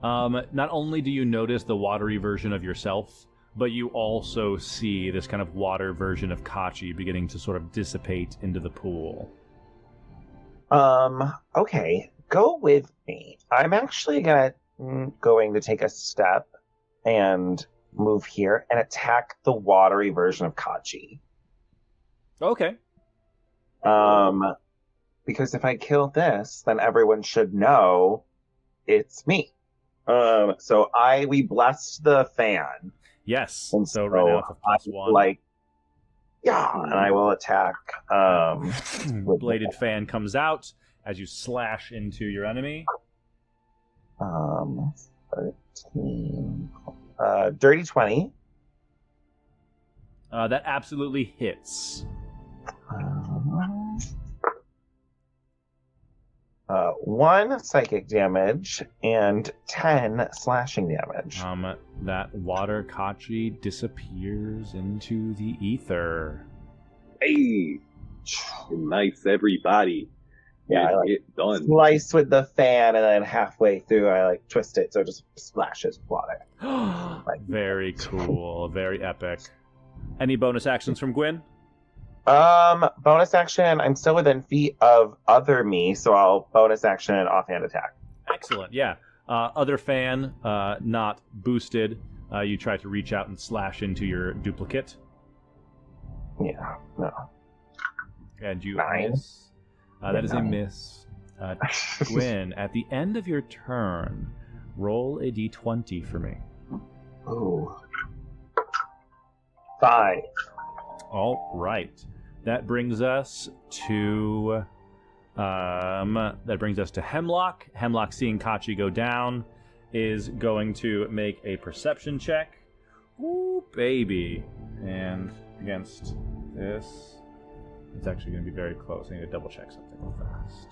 Not only do you notice the watery version of yourself, but you also see this kind of water version of Kachi beginning to sort of dissipate into the pool. Okay, go with me. I'm actually going to take a step and move here and attack the watery version of Kachi. Okay. Because if I kill this, then everyone should know it's me. So we blessed the fan. Yes. And so right now it's a +1. And I will attack. Bladed fan comes out as you slash into your enemy. 13. Dirty 20. That absolutely hits. 1 psychic damage and 10 slashing damage. That water Kachi disappears into the ether. Hey, nice everybody. Yeah, I done. Slice with the fan, and then halfway through, I twist it so it just splashes water. Very cool, very epic. Any bonus actions from Gwyn? Bonus action. I'm still within feet of other me, so I'll bonus action and offhand attack. Excellent. Yeah. Other fan, not boosted. You try to reach out and slash into your duplicate. Yeah. No. And you 9. miss. That is 9. a miss. Gwyn, at the end of your turn, roll a d20 for me. Ooh. 5. All right. That brings us to Hemlock. Hemlock, seeing Kachi go down, is going to make a perception check. Ooh, baby. And against this, it's actually going to be very close. I need to double check something real fast.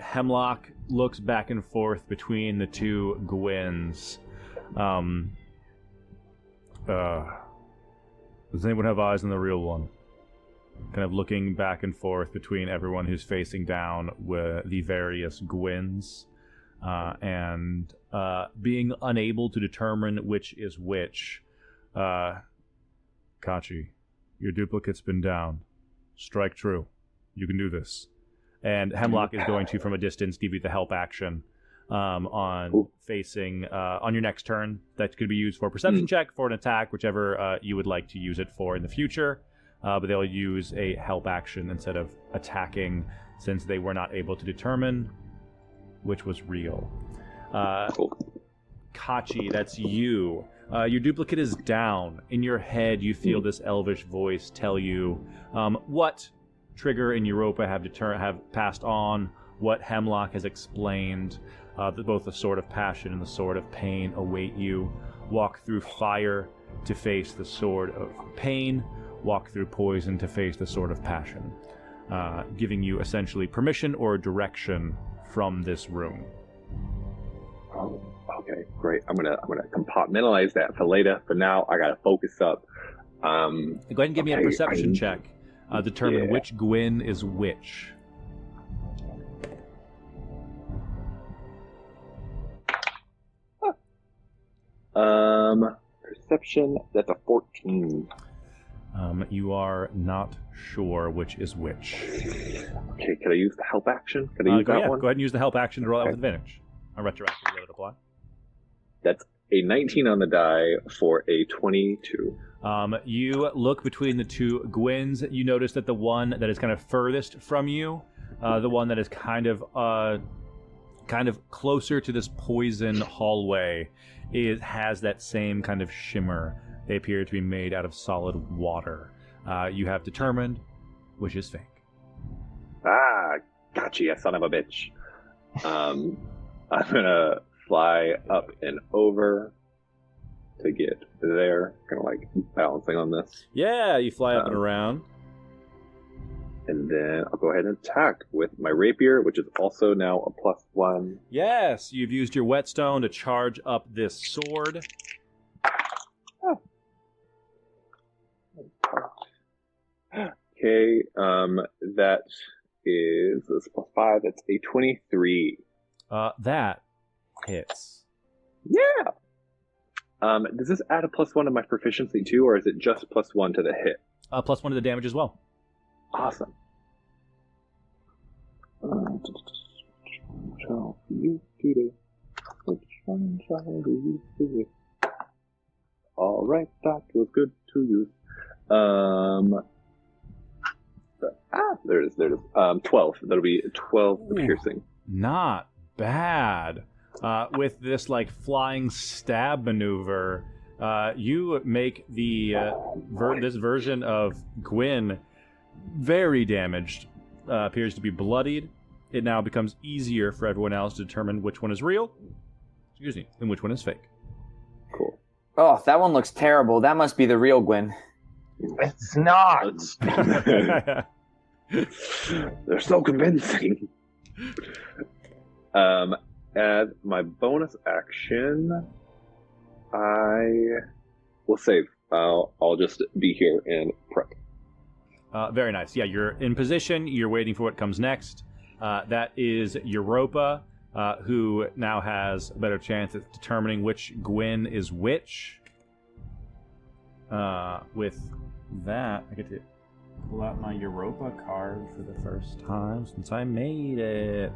Hemlock looks back and forth between the two Gwyns. Does anyone have eyes on the real one? Kind of looking back and forth between everyone who's facing down with the various Gwyns, and being unable to determine which is which. Kachi, your duplicate's been down. Strike true. You can do this. And Hemlock is going to, from a distance, give you the help action on facing on your next turn. That could be used for a perception check, for an attack, whichever you would like to use it for in the future. But they'll use a help action instead of attacking, since they were not able to determine which was real. Kachi, that's you. Your duplicate is down. In your head, you feel this elvish voice tell you what Trigger and Europa have passed on, what Hemlock has explained, that both the sword of passion and the sword of pain await you. Walk through fire to face the sword of pain, walk through poison to face the sword of passion, giving you essentially permission or direction from this room. Oh, okay, great. I'm gonna compartmentalize that for later. For now, I gotta focus up. Go ahead and give me a perception check. Determine which Gwyn is which. perception. That's a 14. You are not sure which is which. Okay, can I use the help action? Can I use that one? Go ahead and use the help action to roll out with advantage. A retroactive let it apply. That's a 19 on the die for a 22. You look between the two Gwens. You notice that the one that is kind of furthest from you, the one that is kind of closer to this poison hallway, has that same kind of shimmer. They appear to be made out of solid water. You have determined which is fake. Ah, gotcha, you son of a bitch. I'm gonna fly up and over to get there. Kind of like balancing on this. Yeah, you fly up and around. And then I'll go ahead and attack with my rapier, which is also now a +1. Yes, you've used your whetstone to charge up this sword. Okay, that is this +5. That's a 23. That hits. Yeah. Does this add a +1 to my proficiency too, or is it just +1 to the hit? +1 to the damage as well. Awesome. All right, that was good to use. There it is. 12. That'll be 12 piercing. Not bad. With this like flying stab maneuver, you make the this version of Gwyn very damaged. Appears to be bloodied. It now becomes easier for everyone else to determine which one is real, and which one is fake. Cool. Oh, that one looks terrible. That must be the real Gwyn. It's not. They're so convincing. As my bonus action, I will save. I'll just be here and prep. Very nice. Yeah, you're in position. You're waiting for what comes next. That is Europa, who now has a better chance at determining which Gwyn is which. With that, I get to pull out my Europa card for the first time since I made it.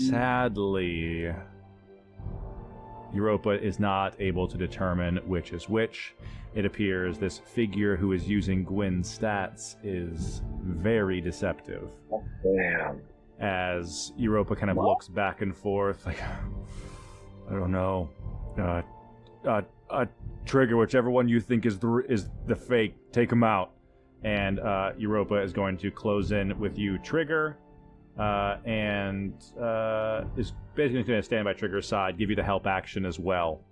Sadly, Europa is not able to determine which is which. It appears this figure who is using Gwyn's stats is very deceptive. Damn. As Europa kind of looks back and forth, like, I don't know. Trigger, whichever one you think is the fake, take him out. And Europa is going to close in with you, Trigger, and is basically going to stand by Trigger's side, give you the help action as well.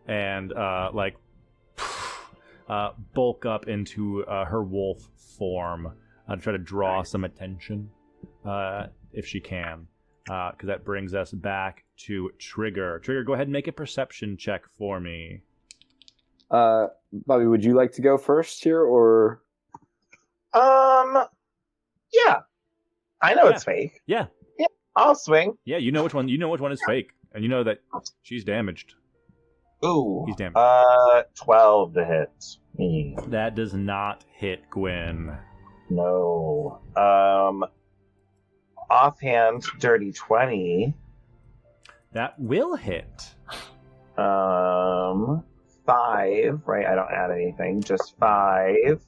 And bulk up into her wolf form to try to draw some attention, if she can. Because that brings us back to Trigger. Trigger, go ahead and make a perception check for me. Bobby, would you like to go first here, or? Yeah. I know it's fake. Yeah. Yeah, I'll swing. Yeah, you know which one. You know which one is fake, and you know that she's damaged. Ooh. He's damaged. 12 to hit me. That does not hit Gwyn. No. Offhand, dirty 20. That will hit. 5, right? I don't add anything, just 5.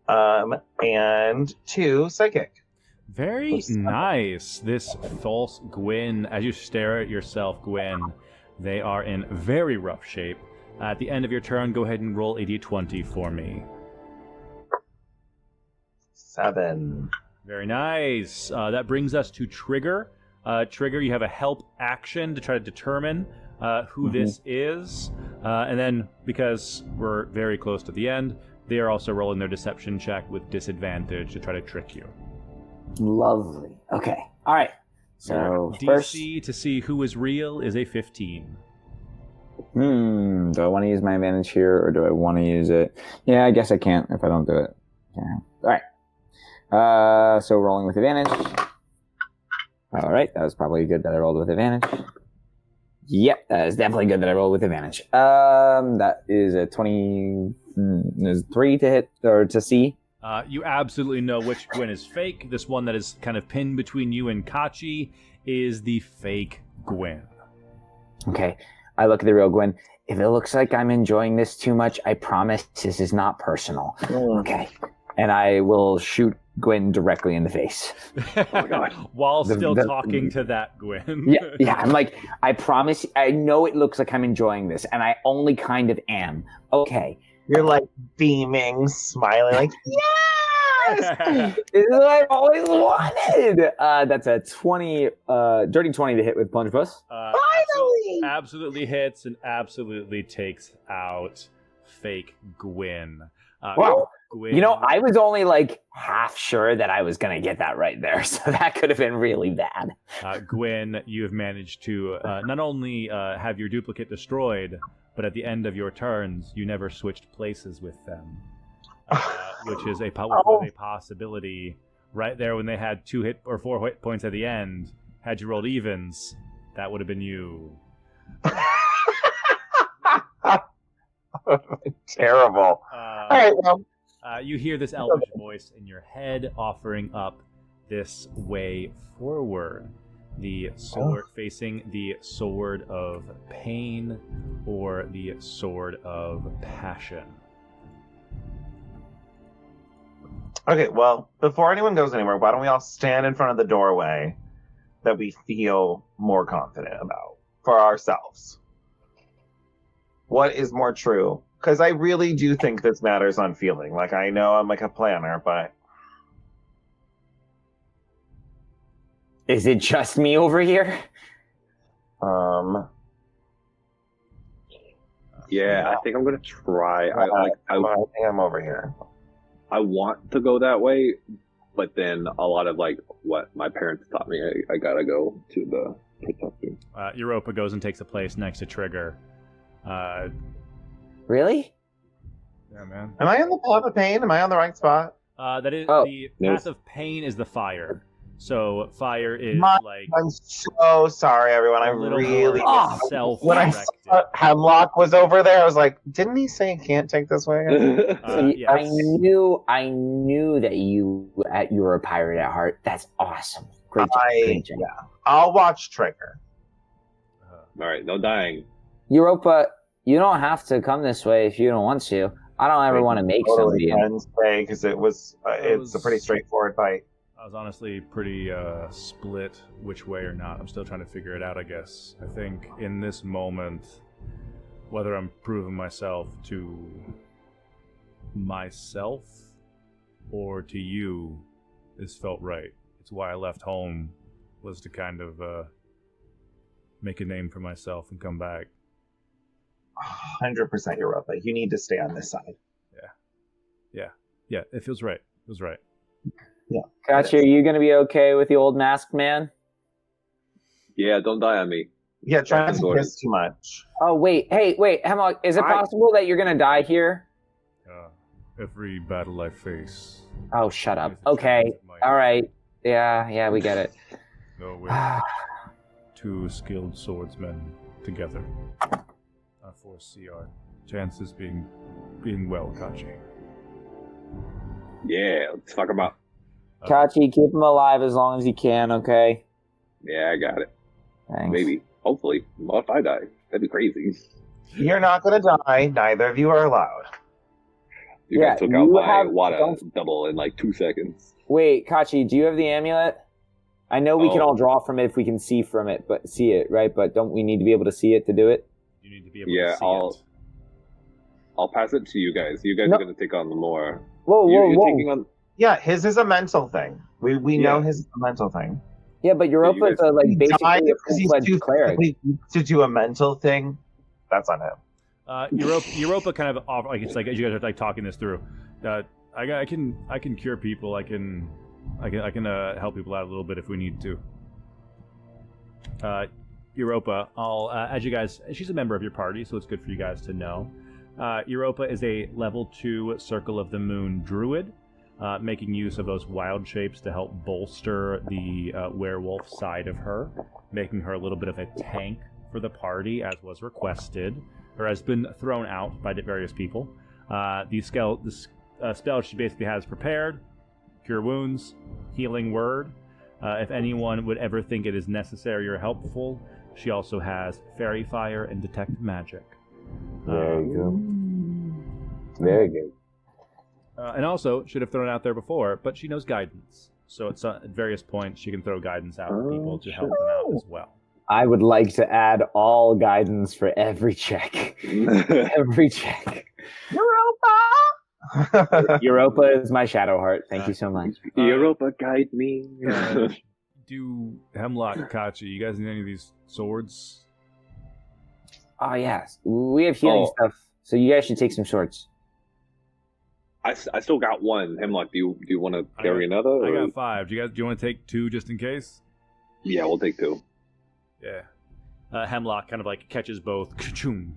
And 2 psychic. Very nice. This false Gwyn, as you stare at yourself, Gwyn, they are in very rough shape. At the end of your turn, go ahead and roll a d20 for me. 7. Very nice. That brings us to Trigger. Trigger, you have a help action to try to determine who this is. And then, because we're very close to the end, they are also rolling their deception check with disadvantage to try to trick you. Lovely. Okay. All right. So first, DC to see who is real is a 15. do I want to use my advantage here, or do I want to use it? Yeah, I guess I can't if I don't do it. Yeah. All right. So rolling with advantage. All right, that was probably good that I rolled with advantage. Yep, that is definitely good that I roll with advantage. That is a 23 to hit or to see. You absolutely know which Gwyn is fake. This one that is kind of pinned between you and Kachi is the fake Gwyn. Okay, I look at the real Gwyn. If it looks like I'm enjoying this too much, I promise this is not personal. Okay, and I will shoot Gwyn directly in the face. Oh my god! While still talking to that Gwyn. Yeah. I'm like, I promise. I know it looks like I'm enjoying this, and I only kind of am. Okay. You're like beaming, smiling, like, yes! This is what I've always wanted. That's a 20, dirty 20 to hit with Plunge Puss. Finally! Absolutely hits and absolutely takes out fake Gwyn. Wow. Gwyn, You know, I was only like half sure that I was going to get that right there. So that could have been really bad. Gwyn, you have managed to not only have your duplicate destroyed, but at the end of your turns, you never switched places with them, which is a possibility. Right there, when they had 2 hit or 4 hit points at the end, had you rolled evens, that would have been you. Terrible. All right, well. You hear this elvish voice in your head offering up this way forward. The sword facing the sword of pain or the sword of passion. Okay, well, before anyone goes anywhere, why don't we all stand in front of the doorway that we feel more confident about for ourselves? What is more true? Because I really do think this matters on feeling. Like, I know I'm like a planner, but... Is it just me over here? Yeah, I think I'm gonna try. I think I'm over here. I want to go that way, but then a lot of like what my parents taught me, I gotta go to the protector. Europa goes and takes a place next to Trigger. Really? Yeah, man. Am I on the path of pain? Am I on the right spot? That is the no. path of pain is the fire. So fire is I'm so sorry, everyone. I really when I self-directed. saw Hemlock was over there, I was like, didn't he say he can't take this way? Yes. I knew that you were a pirate at heart. That's awesome. Great job. Yeah. I'll watch Trigger. All right, no dying. Europa, you don't have to come this way if you don't want to. I don't ever want to make somebody say because it's a pretty straightforward fight. I was honestly pretty split which way or not. I'm still trying to figure it out, I guess. I think in this moment, whether I'm proving myself to myself or to you is felt right. It's why I left home, was to kind of make a name for myself and come back. 100% Europa. You need to stay on this side. Yeah, it feels right. It feels right. Yeah. Gotcha. Are you going to be okay with the old masked man? Yeah, don't die on me. Yeah, try not to miss too much. Oh, wait. Hey, wait. Hemlock, is it possible that you're going to die here? Every battle I face. Oh, shut up. Okay. All right. Yeah, we get it. No, we're 2 skilled swordsmen together. I foresee our chances being well, Kachi. Yeah, let's fuck him up. Kachi, keep him alive as long as you can, okay? Yeah, I got it. Thanks. Maybe. Hopefully. What if I die? That'd be crazy. You're not going to die. Neither of you are allowed. You guys took out my Wada double in like 2 seconds. Wait, Kachi, do you have the amulet? I know we can all draw from it if we can see from it, but see it, right? But don't we need to be able to see it to do it? You need to be able to see it. I'll pass it to you guys. You guys are going to take on the more. Whoa. Taking on... Yeah, his is a mental thing. We know his is a mental thing. Yeah, but Europa's basically a full-fledged cleric. To do a mental thing, that's on him. Europa kind of like, it's like as you guys are like talking this through. I can cure people. I can help people out a little bit if we need to. Europa, I'll as you guys. She's a member of your party, so it's good for you guys to know. Europa is a level 2 Circle of the Moon druid, making use of those wild shapes to help bolster the werewolf side of her, making her a little bit of a tank for the party as was requested, or has been thrown out by the various people. The spell she basically has prepared: Cure Wounds, Healing Word. If anyone would ever think it is necessary or helpful, she also has Fairy Fire and Detect Magic. Very good. Very good. And also, should have thrown it out there before, but she knows guidance. So at various points, she can throw guidance out to people to help them out as well. I would like to add all guidance for every check. Every check. Europa! Europa is my shadow heart. Thank you so much. Europa, guide me. Do Hemlock, Kachi, you guys need any of these swords? Oh, yes. We have healing stuff, so you guys should take some swords. I still got one. Hemlock, do you want to carry another? Or? I got 5. Do you want to take 2 just in case? Yeah, we'll take 2. Yeah. Hemlock kind of like catches both, ka-choom,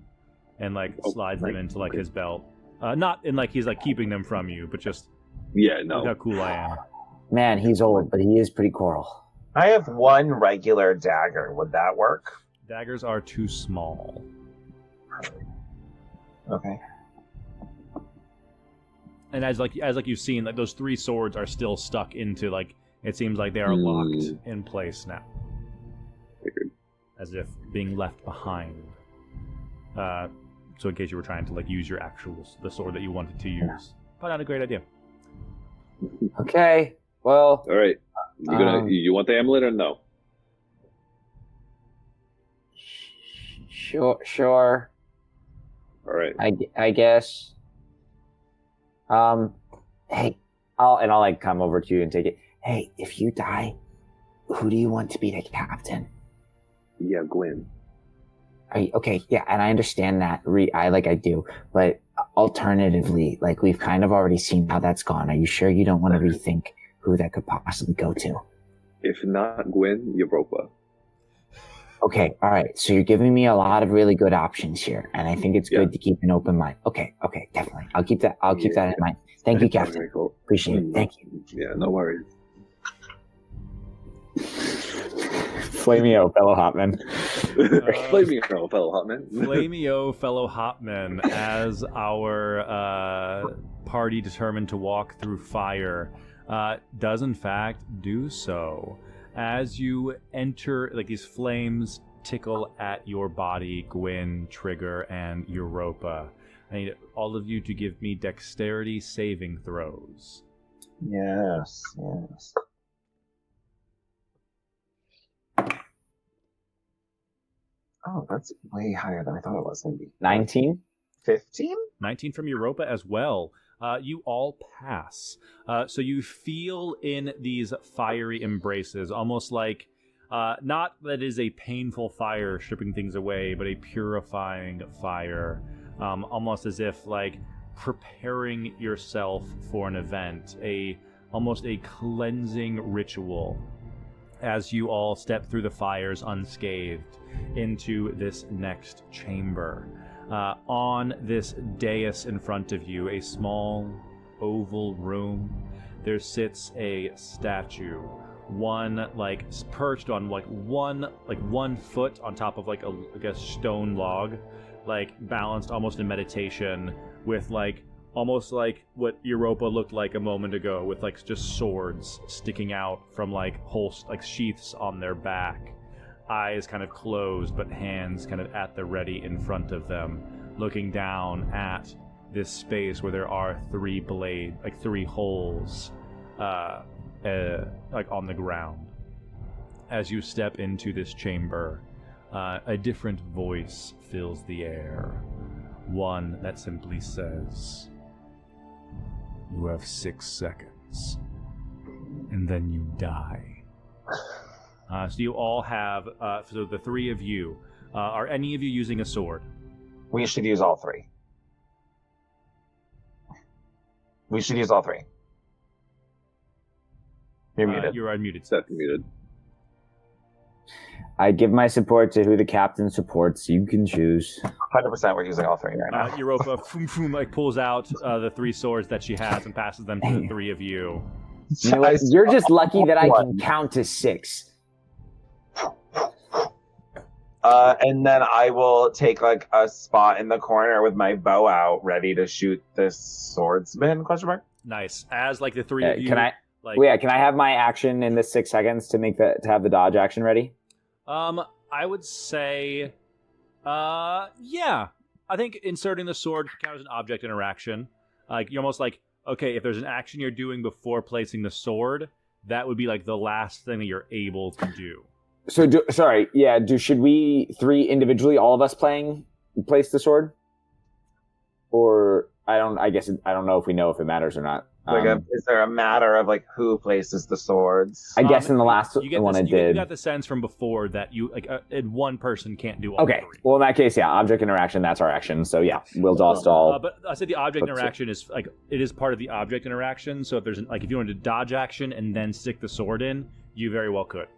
and like slides them into like his belt. Not in like he's like keeping them from you, but just look how cool I am. Man, he's old, but he is pretty cool. I have 1 regular dagger. Would that work? Daggers are too small. Okay. And as you've seen, like those 3 swords are still stuck into like it seems like they are locked in place now, as if being left behind. So in case you were trying to like use the sword that you wanted to use, probably not a great idea. Okay, well. All right, you want the amulet or no? Sure. All right. I guess. Hey, I'll like come over to you and take it. Hey, if you die, who do you want to be the captain? Yeah, Gwen. Okay, yeah, and I understand that. I do, but alternatively, like we've kind of already seen how that's gone. Are you sure you don't want to rethink who that could possibly go to? If not Gwen, Europa. Okay, all right. So you're giving me a lot of really good options here, and I think it's good to keep an open mind. Okay, definitely. I'll keep that in mind. Thank you, Captain. Very cool. Appreciate it. Thank you. Yeah, no worries. Flameo, fellow Hotman. Flameo, fellow Hotman. Flameo, fellow Hotman, as our party determined to walk through fire, does in fact do so. As you enter, like these flames tickle at your body, Gwyn, Trigger, and Europa. I need all of you to give me dexterity saving throws. Yes. Oh, that's way higher than I thought it was going to be. 19? 15? 19 from Europa as well. You all pass. So you feel in these fiery embraces, almost like, not that it is a painful fire stripping things away, but a purifying fire. Almost as if, like, preparing yourself for an event. Almost a cleansing ritual. As you all step through the fires unscathed into this next chamber. On this dais in front of you, a small oval room, there sits a statue. One like perched on like 1 foot on top of like a stone log, like balanced almost in meditation, with like almost like what Europa looked like a moment ago, with like just swords sticking out from like sheaths on their back. Eyes kind of closed, but hands kind of at the ready in front of them, looking down at this space where there are 3 holes, like on the ground. As you step into this chamber, a different voice fills the air. One that simply says, "You have 6 seconds, and then you die." So you all have, so the 3 of you, are any of you using a sword? We should use all 3. We should use all 3. You're muted. You're unmuted. Seth muted. I give my support to who the captain supports. You can choose. 100% we're using all 3 right now. Europa like pulls out the 3 swords that she has and passes them to the 3 of you. You know what? You're just lucky that I can count to 6. And then I will take like a spot in the corner with my bow out, ready to shoot this swordsman? Question mark. Nice. As like the three of you, Can I? like, Well, yeah, can I have my action in the 6 seconds to have the dodge action ready? I would say, yeah. I think inserting the sword counts as an object interaction. Like you're almost like, okay, if there's an action you're doing before placing the sword, that would be like the last thing that you're able to do. So, should we 3 individually, all of us place the sword? Or I don't know if we know if it matters or not. Is there a matter of like who places the swords? I guess in the last one I did. You got the sense from before that you like one person can't do all Okay. 3. Well, in that case, yeah, object interaction. That's our action. So yeah, we'll just all. But I said the object interaction is like it is part of the object interaction. So if there's if you wanted to dodge action and then stick the sword in, you very well could.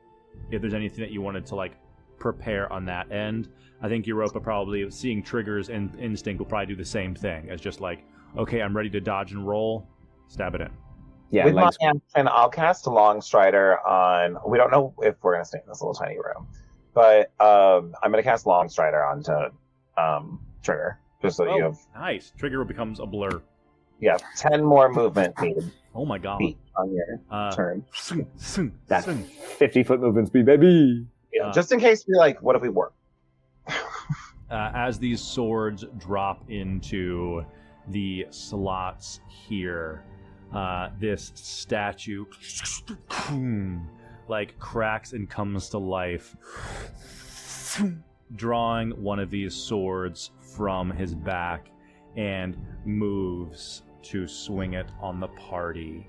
If there's anything that you wanted to like prepare on that end, I think Europa probably seeing triggers and instinct will probably do the same thing as just like, okay, I'm ready to dodge and roll. Stab it in. Yeah, With my action, I'll cast Longstrider on. We don't know if we're going to stay in this little tiny room, but I'm going to cast Longstrider onto Trigger, just so that you have. Nice. Trigger becomes a blur. Yeah, 10 more movement needed. Oh my god. On your turn. That's 50-foot movement speed, baby. Yeah, just in case you're like, what if we work? As these swords drop into the slots here, this statue like cracks and comes to life, drawing one of these swords from his back and moves to swing it on the party.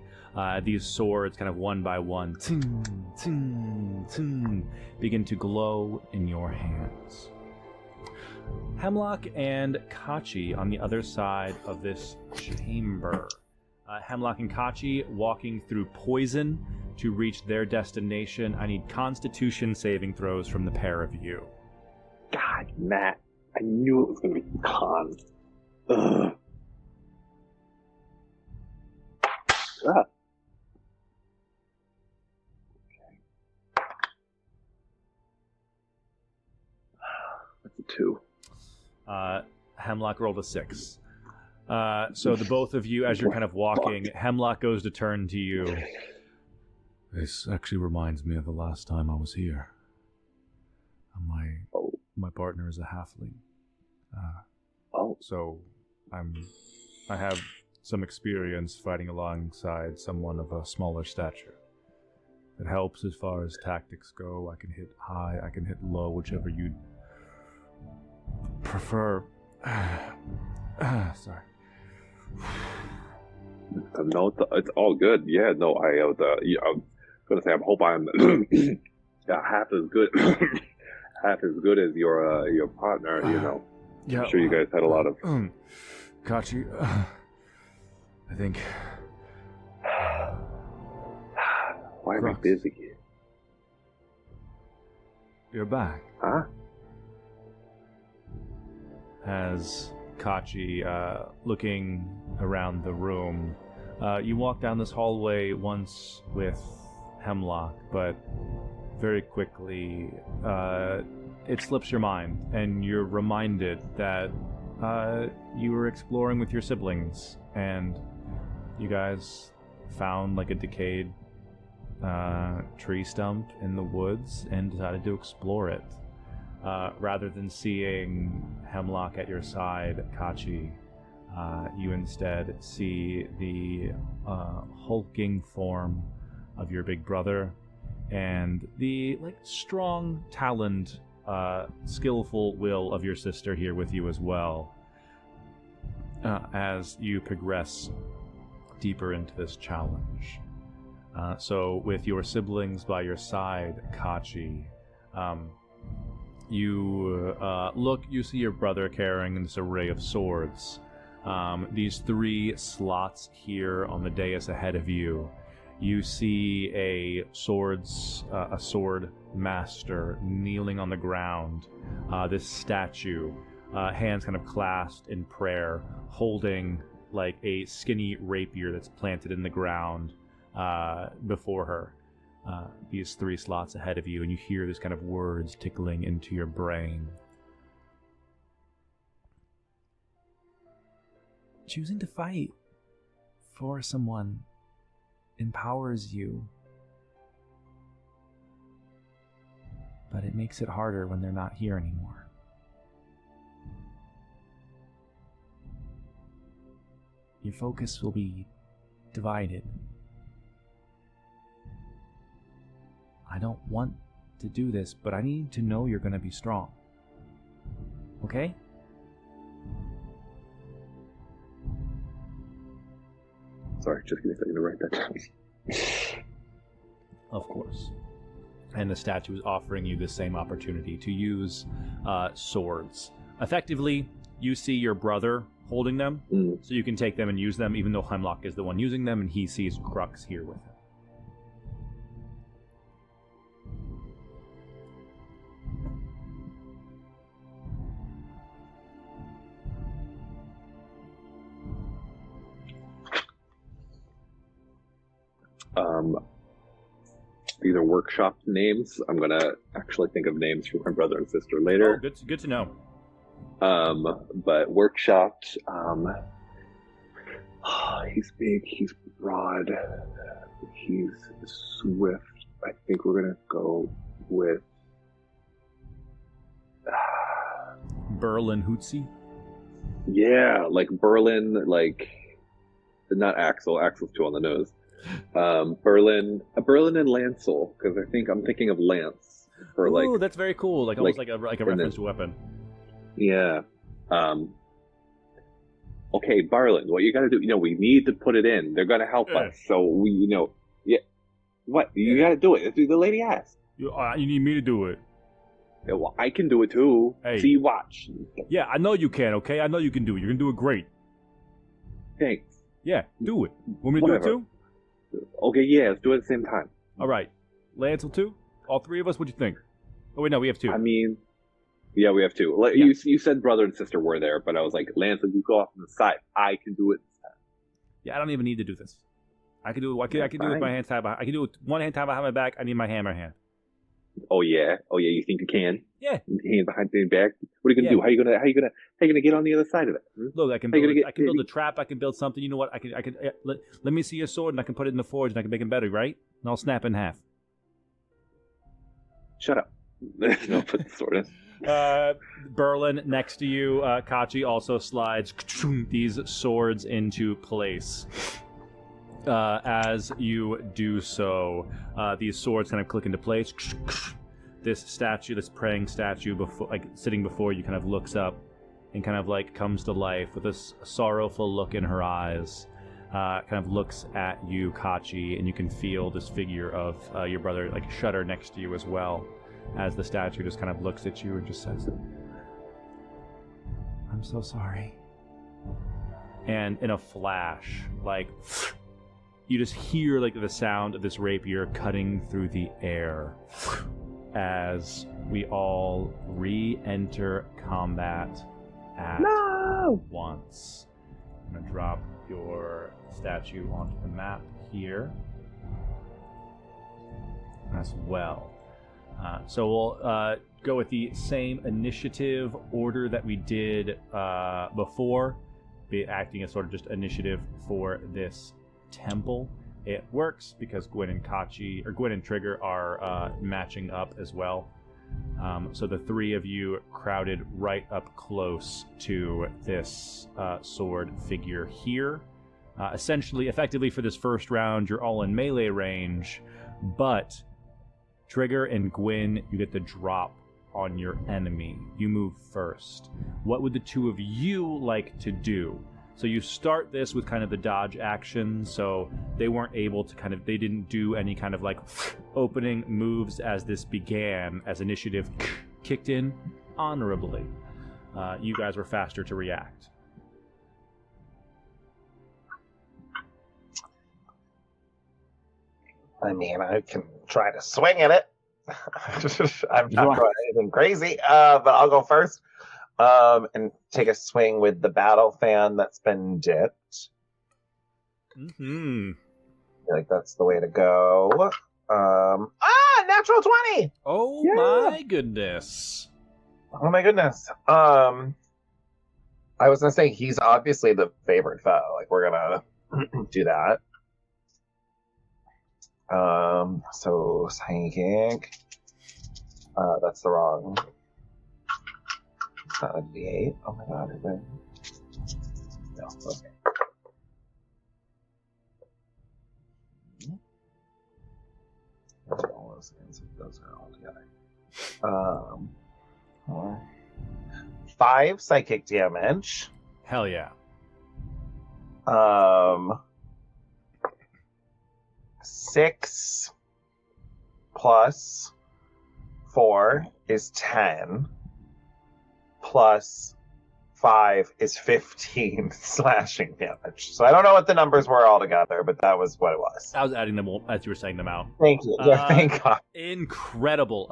These swords, kind of one by one, begin to glow in your hands. Hemlock and Kachi on the other side of this chamber. Hemlock and Kachi walking through poison to reach their destination. I need Constitution saving throws from the pair of you. God, Matt, I knew it was going to be con. Ugh. Ah. That's a 2. Hemlock rolled a 6. So the both of you, as you're kind of walking, Hemlock goes to turn to you. This actually reminds me of the last time I was here. My partner is a halfling. So I have some experience fighting alongside someone of a smaller stature. It helps as far as tactics go. I can hit high, I can hit low, whichever you'd prefer. Sorry. No, it's all good. Yeah, no, I was gonna say I hope I'm half as good, half as good as your partner. You know, Yeah, I'm sure you guys had a lot of. Kachi, I think. Why am I Crux. busy? You're back. Huh? As Kachi, looking around the room, you walk down this hallway once with Hemlock, but very quickly it slips your mind, and you're reminded that you were exploring with your siblings, and you guys found like a decayed tree stump in the woods and decided to explore it. Rather than seeing Hemlock at your side, Kachi, you instead see the hulking form of your big brother and the strong, taloned, skillful will of your sister here with you as well. As you progress deeper into this challenge. So with your siblings by your side, Kachi, you see your brother carrying this array of swords. These 3 slots here on the dais ahead of you. You see a sword master kneeling on the ground. This statue, hands kind of clasped in prayer, holding like a skinny rapier that's planted in the ground before her. these 3 slots ahead of you, and you hear this kind of words tickling into your brain. Choosing to fight for someone empowers you, but it makes it harder when they're not here anymore. Your focus will be divided. I don't want to do this, but I need to know you're going to be strong. Okay? Sorry, just give me a second to write that down. Of course. And the statue is offering you the same opportunity to use swords. Effectively, you see your brother holding them, so you can take them and use them, even though Hemlock is the one using them, and he sees Crux here with him. These are workshop names. I'm gonna actually think of names for my brother and sister later. Oh, good to know. But workshopped. He's big. He's broad. He's swift. I think we're gonna go with Berlin Hootsie. Yeah, like Berlin, like not Axel. Axel's too on the nose. Berlin and Lancel, because I'm thinking of Lance for like. Oh, that's very cool. Like almost like a reference to weapon. Yeah. Okay, Barlin, what you got to do? We need to put it in. They're gonna help us, so we, yeah. What you got to do it? The lady asked. You need me to do it. Yeah, well, I can do it too. Hey. See, watch. Yeah, I know you can. Okay, I know you can do it. You're gonna do it great. Thanks. Yeah, do it. Want me to do it too? Okay, yeah, let's do it at the same time. All right. Lancel too? All 3 of us? What'd you think? Oh, wait, no, we have 2. I mean, yeah, we have 2. Yeah. You said brother and sister were there, but I was like, Lance, you go off on the side. I can do it this time. Yeah, I don't even need to do this. I can do it. I can do it with my hands tied behind. I can do it with one hand tied behind my back. I need my hammer hand. Oh yeah. You think you can? Yeah. Hand behind the back. What are you gonna do? How you gonna get on the other side of it? Look, I can build a trap. I can build something. You know what? I can. Let me see your sword, and I can put it in the forge, and I can make it better, right? And I'll snap in half. Shut up. No, put the sword in. Berlin next to you. Kachi also slides these swords into place. As you do so, these swords kind of click into place. This statue, this praying statue, sitting before you, kind of looks up and kind of comes to life with this sorrowful look in her eyes. Kind of looks at you, Kachi, and you can feel this figure of your brother shudder next to you as well, as the statue just kind of looks at you and just says, "I'm so sorry." And in a flash, you just hear the sound of this rapier cutting through the air as we all re-enter combat at once. I'm going to drop your statue onto the map here as well. So we'll go with the same initiative order that we did before, acting as sort of just initiative for this temple. It works because Gwen and Trigger are matching up as well. So the 3 of you crowded right up close to this sword figure here. Effectively for this first round, you're all in melee range, but Trigger and Gwen, you get the drop on your enemy. You move first. What would the 2 of you like to do? So you start this with kind of the dodge action, so they weren't able to they didn't do any kind of opening moves as this began, as initiative kicked in honorably. You guys were faster to react. I mean, I can try to swing at it. I'm not doing anything crazy, but I'll go first. And take a swing with the battle fan that's been dipped. Mm-hmm. I feel like that's the way to go. natural 20. Oh Yeah. my goodness. Oh my goodness. I was gonna say he's obviously the favorite foe. Like we're gonna do that. So psychic. That's the wrong. It's not a D8. Oh my god, is it? No, okay. All those are all together. 5 psychic damage. Hell yeah. 6 plus 4 is 10. Plus 5 is 15 slashing damage. So I don't know what the numbers were altogether, but that was what it was. I was adding them as you were saying them out. Thank you. Yeah, thank God. Incredible.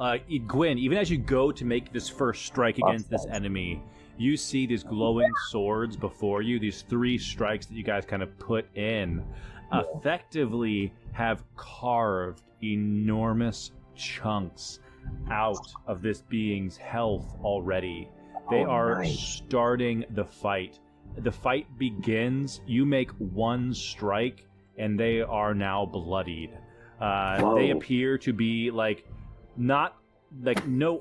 Gwyn, even as you go to make this first strike against this enemy, you see these glowing swords before you, these 3 strikes that you guys kind of put in, effectively have carved enormous chunks out of this being's health already. They are starting the fight. The fight begins. You make 1 strike, and they are now bloodied. They appear to be no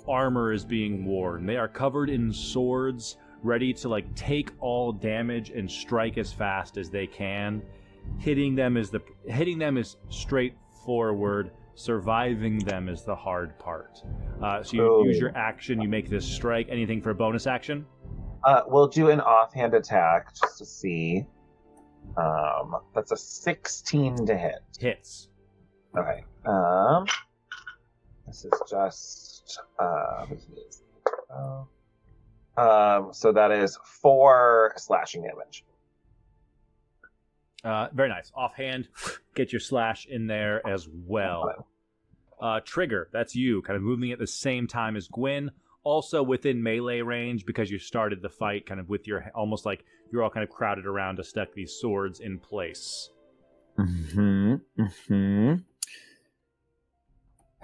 armor is being worn. They are covered in swords, ready to take all damage and strike as fast as they can. Hitting them is straightforward. Surviving them is the hard part. So you use your action, you make this strike. Anything for a bonus action? We'll do an offhand attack just to see. That's a 16 to hit. Hits. Okay. This is just so that is 4 slashing damage. Very nice. Offhand, get your slash in there as well. Trigger, that's you, kind of moving at the same time as Gwyn, also within melee range because you started the fight kind of with your, almost like you're all kind of crowded around to stack these swords in place.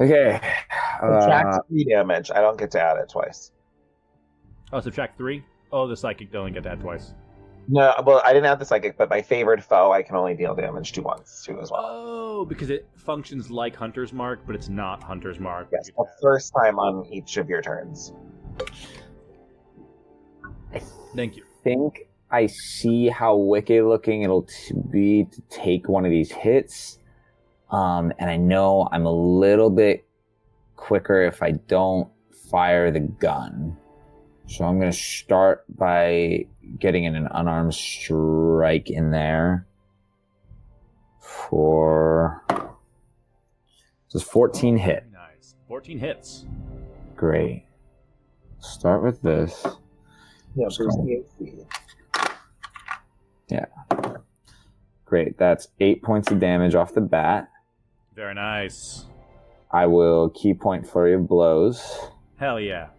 Okay. Subtract 3 damage. I don't get to add it twice. Oh, subtract 3? Oh, the psychic don't get to add twice. No, well, I didn't add the psychic, but my favored foe I can only deal damage to once too as well. Oh, because it functions like Hunter's Mark, but it's not Hunter's Mark. Yes, the first time on each of your turns. Thank you. I think I see how wicked looking it'll be to take one of these hits. And I know I'm a little bit quicker if I don't fire the gun. So I'm going to start by getting in an unarmed strike in there for... So it's 14 hit. Nice. 14 hits. Great. Start with this. Yeah, first the AC. Yeah. Great. That's 8 points of damage off the bat. Very nice. I will key point flurry of blows. Hell yeah.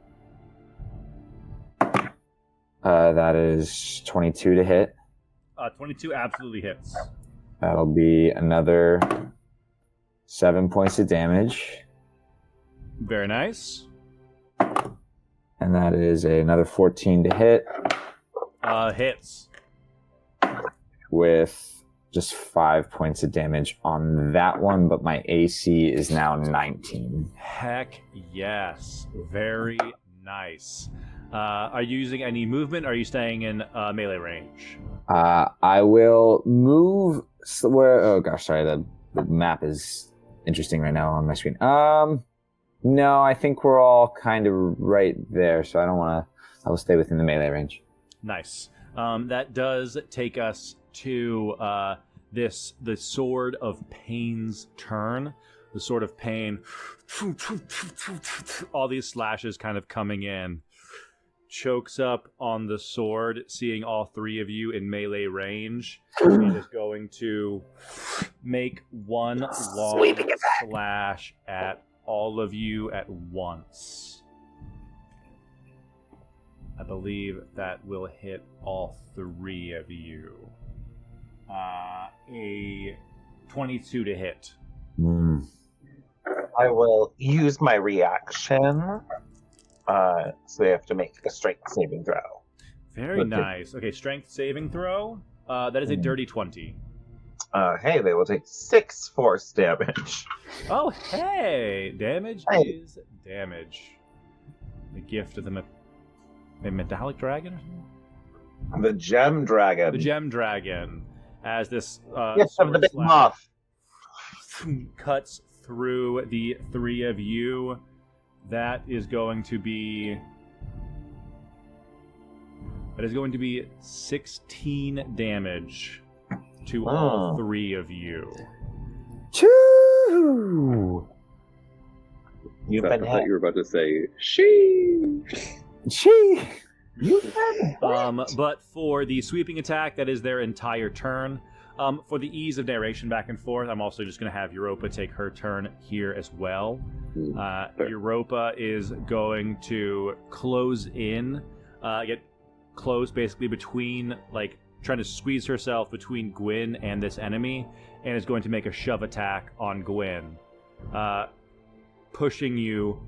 That is 22 to hit. 22 absolutely hits. That'll be another 7 points of damage. Very nice. And that is another 14 to hit Hits. with just 5 points of damage on that one, but my AC is now 19. Heck yes. Very nice. Are you using any movement? Or are you staying in melee range? I will move where... Oh gosh, sorry. The map is interesting right now on my screen. No, I think we're all kind of right there, so I don't want to... I will stay within the melee range. Nice. That does take us to the Sword of Pain's turn. The Sword of Pain. All these slashes kind of coming in. Chokes up on the sword, seeing all 3 of you in melee range. It is going to make one long slash at all of you at once. I believe that will hit all 3 of you. A 22 to hit. I will use my reaction. So they have to make a strength saving throw. Very nice. Okay, strength saving throw. That is a dirty 20. Hey, they will take 6 force damage. Oh, hey! Damage Hey. is damage. The gift of the metallic dragon or something? The gem dragon. The gem dragon. As this Yes, of the big moth. cuts through the three of you. That is going to be 16 damage to all three of you. Choo! You've I been thought hit. you were about to say she. Chee! You've been hit. But for the sweeping attack, that is their entire turn. For the ease of narration back and forth, I'm also just going to have Europa take her turn here as well. Fair. Europa is going to close in, get close basically between, like, trying to squeeze herself between Gwyn and this enemy, and is going to make a shove attack on Gwyn, pushing you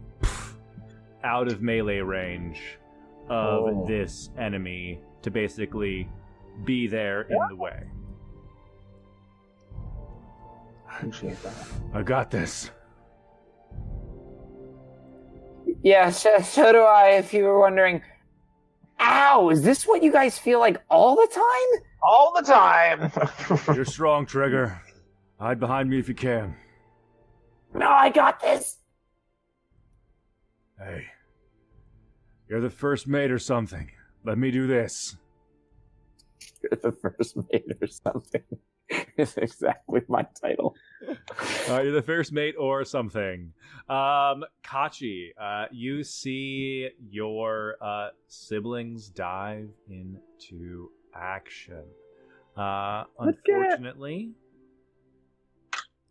out of melee range of this enemy to basically be there in the way. Appreciate that. I got this. Yeah, so do I, if you were wondering. Ow, is this what you guys feel like all the time? All the time. You're strong, Trigger. Hide behind me if you can. No, I got this. Hey. You're the first mate or something. Let me do this. You're the first mate or something. Is exactly my title. You're the first mate or something. Kachi, you see your siblings dive into action. Unfortunately,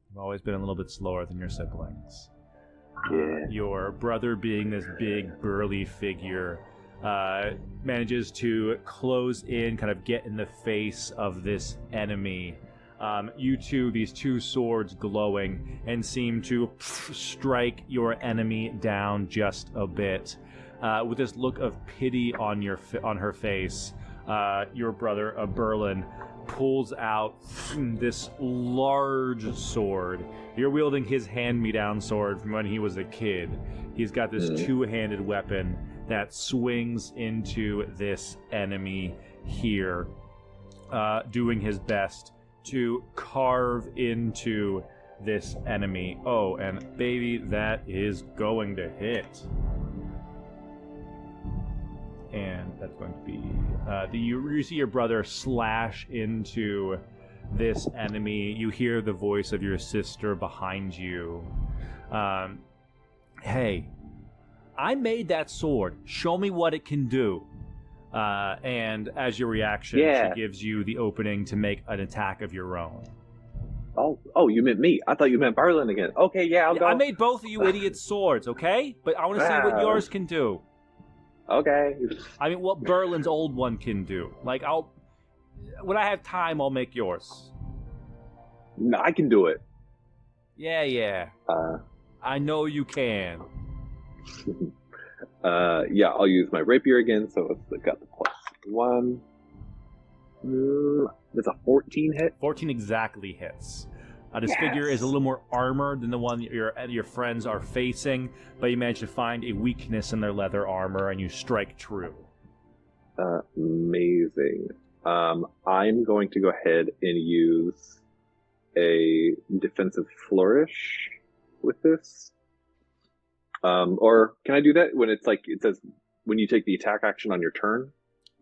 you've always been a little bit slower than your siblings. Yeah. Your brother, being this big, burly figure, manages to close in, kind of get in the face of this enemy. You two, these two swords glowing, and seem to strike your enemy down just a bit. With this look of pity on her face, your brother, Berlin, pulls out this large sword. You're wielding his hand-me-down sword from when he was a kid. He's got this two-handed weapon that swings into this enemy here, doing his best to carve into this enemy. Oh, and baby, that is going to hit. And that's going to be you see your brother slash into this enemy. You hear the voice of your sister behind you. Hey, I made that sword. Show me what it can do. And as your reaction, Yeah. she gives you the opening to make an attack of your own. Oh, you meant me. I thought you meant Berlin again. Okay, yeah, I'll go. I made both of you idiots swords, okay? But I want to see what yours can do. Okay. I mean, what Berlin's old one can do. Like, when I have time, I'll make yours. No, I can do it. Yeah. I know you can. Yeah, I'll use my rapier again, so it's got the +1. There's a 14 hit. 14 exactly hits. This figure is a little more armored than the one that your friends are facing, but you manage to find a weakness in their leather armor, and you strike true. Amazing. I'm going to go ahead and use a defensive flourish with this. Or can I do that when it's like it says when you take the attack action on your turn?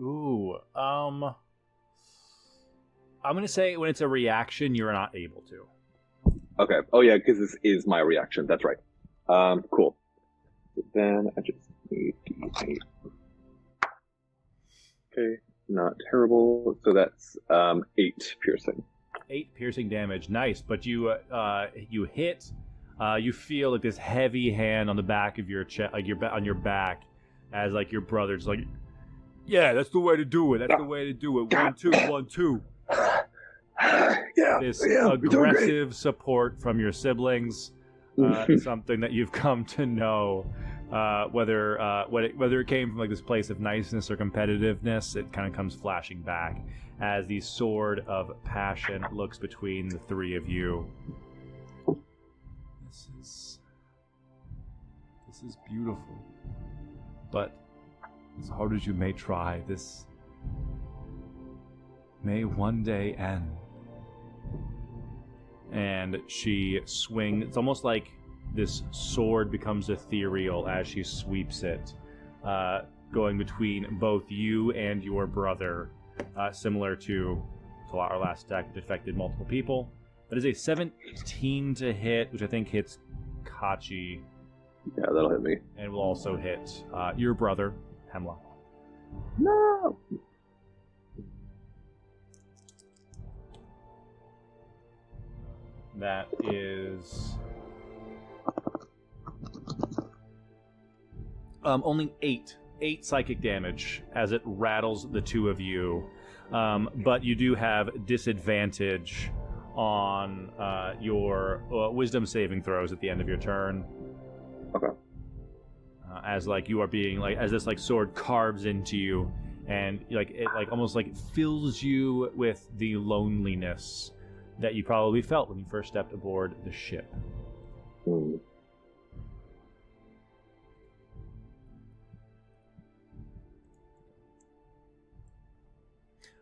Ooh, I'm gonna say when it's a reaction, you're not able to. Okay. Oh yeah, because this is my reaction. That's right. Cool. Then I just need D8. Okay, not terrible. So that's 8 piercing. 8 piercing damage, nice. But you hit. You feel like this heavy hand on the back of your chest, like on your back, as like your brother's like, yeah, that's the way to do it. That's the way to do it. 1, 2, 1, 2. Yeah. This yeah, aggressive support from your siblings. something that you've come to know. Whether it came from like this place of niceness or competitiveness, it kind of comes flashing back as the sword of passion looks between the three of you. This is beautiful, but as hard as you may try, this may one day end. And she swings. It's almost like this sword becomes ethereal as she sweeps it, going between both you and your brother, similar to our last attack that affected multiple people. That is a 17 to hit, which I think hits Kachi. Yeah, that'll hit me. And will also hit your brother, Hemlock. No! That is only 8 psychic damage as it rattles the two of you, but you do have disadvantage on your wisdom saving throws at the end of your turn. Okay. As like you are being like, as this like sword carves into you, and like it like almost like fills you with the loneliness that you probably felt when you first stepped aboard the ship. Hmm.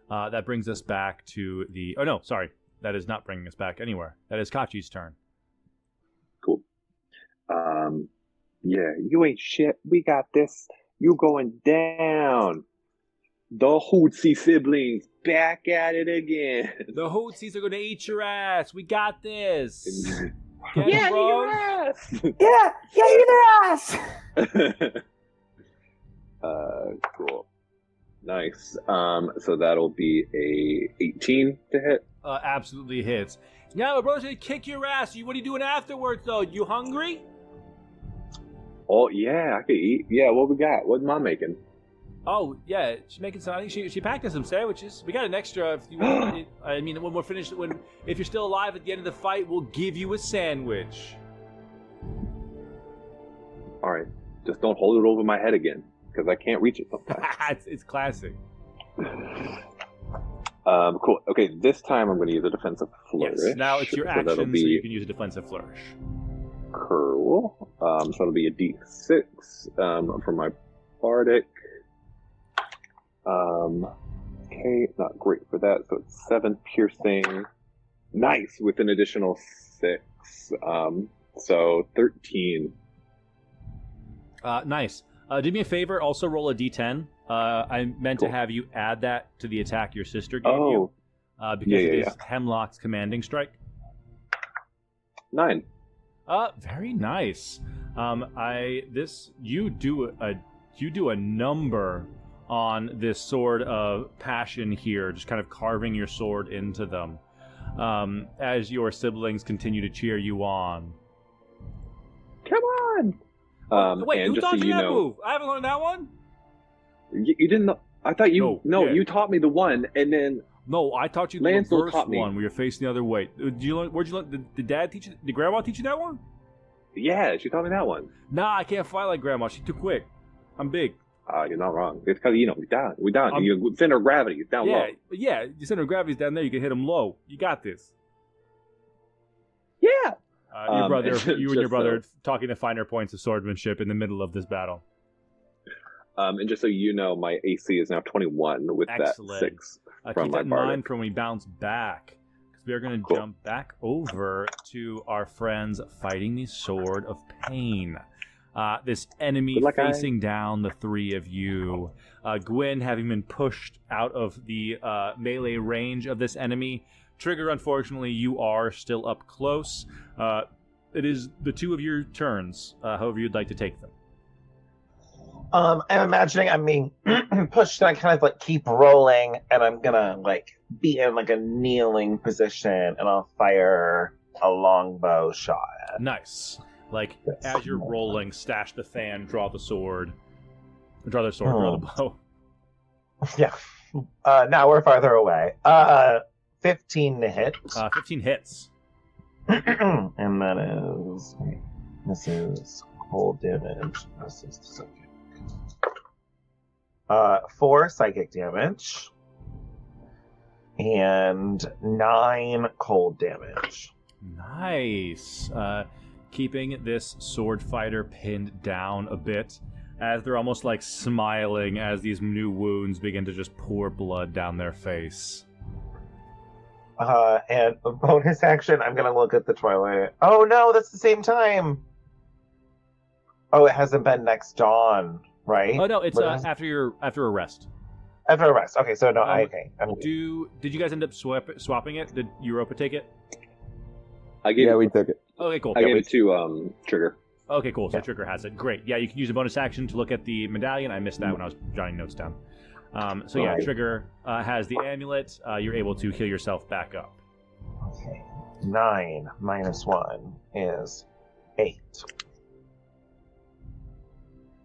That brings us back to the... Oh, no, sorry. That is not bringing us back anywhere. That is Kachi's turn. Cool. Yeah, you ain't shit. We got this. You going down. The Hootsy siblings back at it again. The Hootsies are going to eat your ass. We got this. Yeah, Get it, bro. your ass. Yeah, eat their ass. Cool. Nice. So that'll be a 18 to hit. Absolutely hits. Now, my brother's going to kick your ass. What are you doing afterwards, though? You hungry? Oh, yeah, I could eat. Yeah, what we got? What's Mom making? Oh, yeah, she's making some. I think she packed us some sandwiches. We got an extra. If you want, I mean, when we're finished, if you're still alive at the end of the fight, we'll give you a sandwich. All right, just don't hold it over my head again, because I can't reach it sometimes. It's classic. Cool. Okay, this time I'm going to use a defensive flourish. Yes. Now it's your action, so you can use a defensive flourish. Cool. So it'll be a D6 for my bardic. Okay, not great for that. So it's 7 piercing. Nice, with an additional 6. So 13. Nice. Do me a favor. Also roll a D10. I meant Cool. to have you add that to the attack your sister gave you, because it is Hemlock's commanding strike. 9. Very nice. You do a number on this sword of passion here, just kind of carving your sword into them, as your siblings continue to cheer you on. Come on! Wait, and who just taught so you you that know, move? I haven't learned that one. You didn't know. I thought you. No, yeah. You taught me the one, and then No, I taught you the Lancel reverse taught me. one where you're facing the other way. Did you learn? Where'd you learn? Did Dad teach you? Did Grandma teach you that one? yeah, she taught me that one. Nah, I can't fight like Grandma. She's too quick. I'm big. You're not wrong. It's because we're down. Your center of gravity is down low. Yeah. Your center of gravity's down there. You can hit him low. You got this. Yeah. Your brother, and you and your just brother talking the finer points of swordsmanship in the middle of this battle. And just so you know, my AC is now 21 with Excellent. that 6 from Keep my that in bardic. mind for when we bounce back, because we are going to Cool. jump back over to our friends fighting the Sword of Pain. This enemy Good luck, facing down the three of you. Gwyn having been pushed out of the melee range of this enemy. Trigger, unfortunately, you are still up close. It is the two of your turns, however you'd like to take them. I'm imagining I'm being pushed and I kind of like keep rolling and I'm gonna like be in like a kneeling position and I'll fire a longbow shot. Nice. Like, Yes. as you're rolling, stash the fan, draw the sword. Draw the sword, draw the bow. Yeah. Now we're farther away. 15 to hit. 15 hits. And that is... This is cold damage. This is psychic. 4 psychic damage. And 9 cold damage. Nice. Keeping this sword fighter pinned down a bit as they're almost like smiling as these new wounds begin to just pour blood down their face. And a bonus action, I'm gonna look at the Twilight. Oh no, that's the same time. Oh, it hasn't been next dawn, right? Oh no, it's after a rest. After a rest. Okay, so no, okay. Did you guys end up swapping it? Did Europa take it? We took it. Okay, cool. I gave it to Trigger. Okay, cool. So Trigger has it. Great. Yeah, you can use a bonus action to look at the medallion. I missed that when I was jotting notes down. Trigger has the amulet. You're able to heal yourself back up. Okay. 9 minus 1 is 8.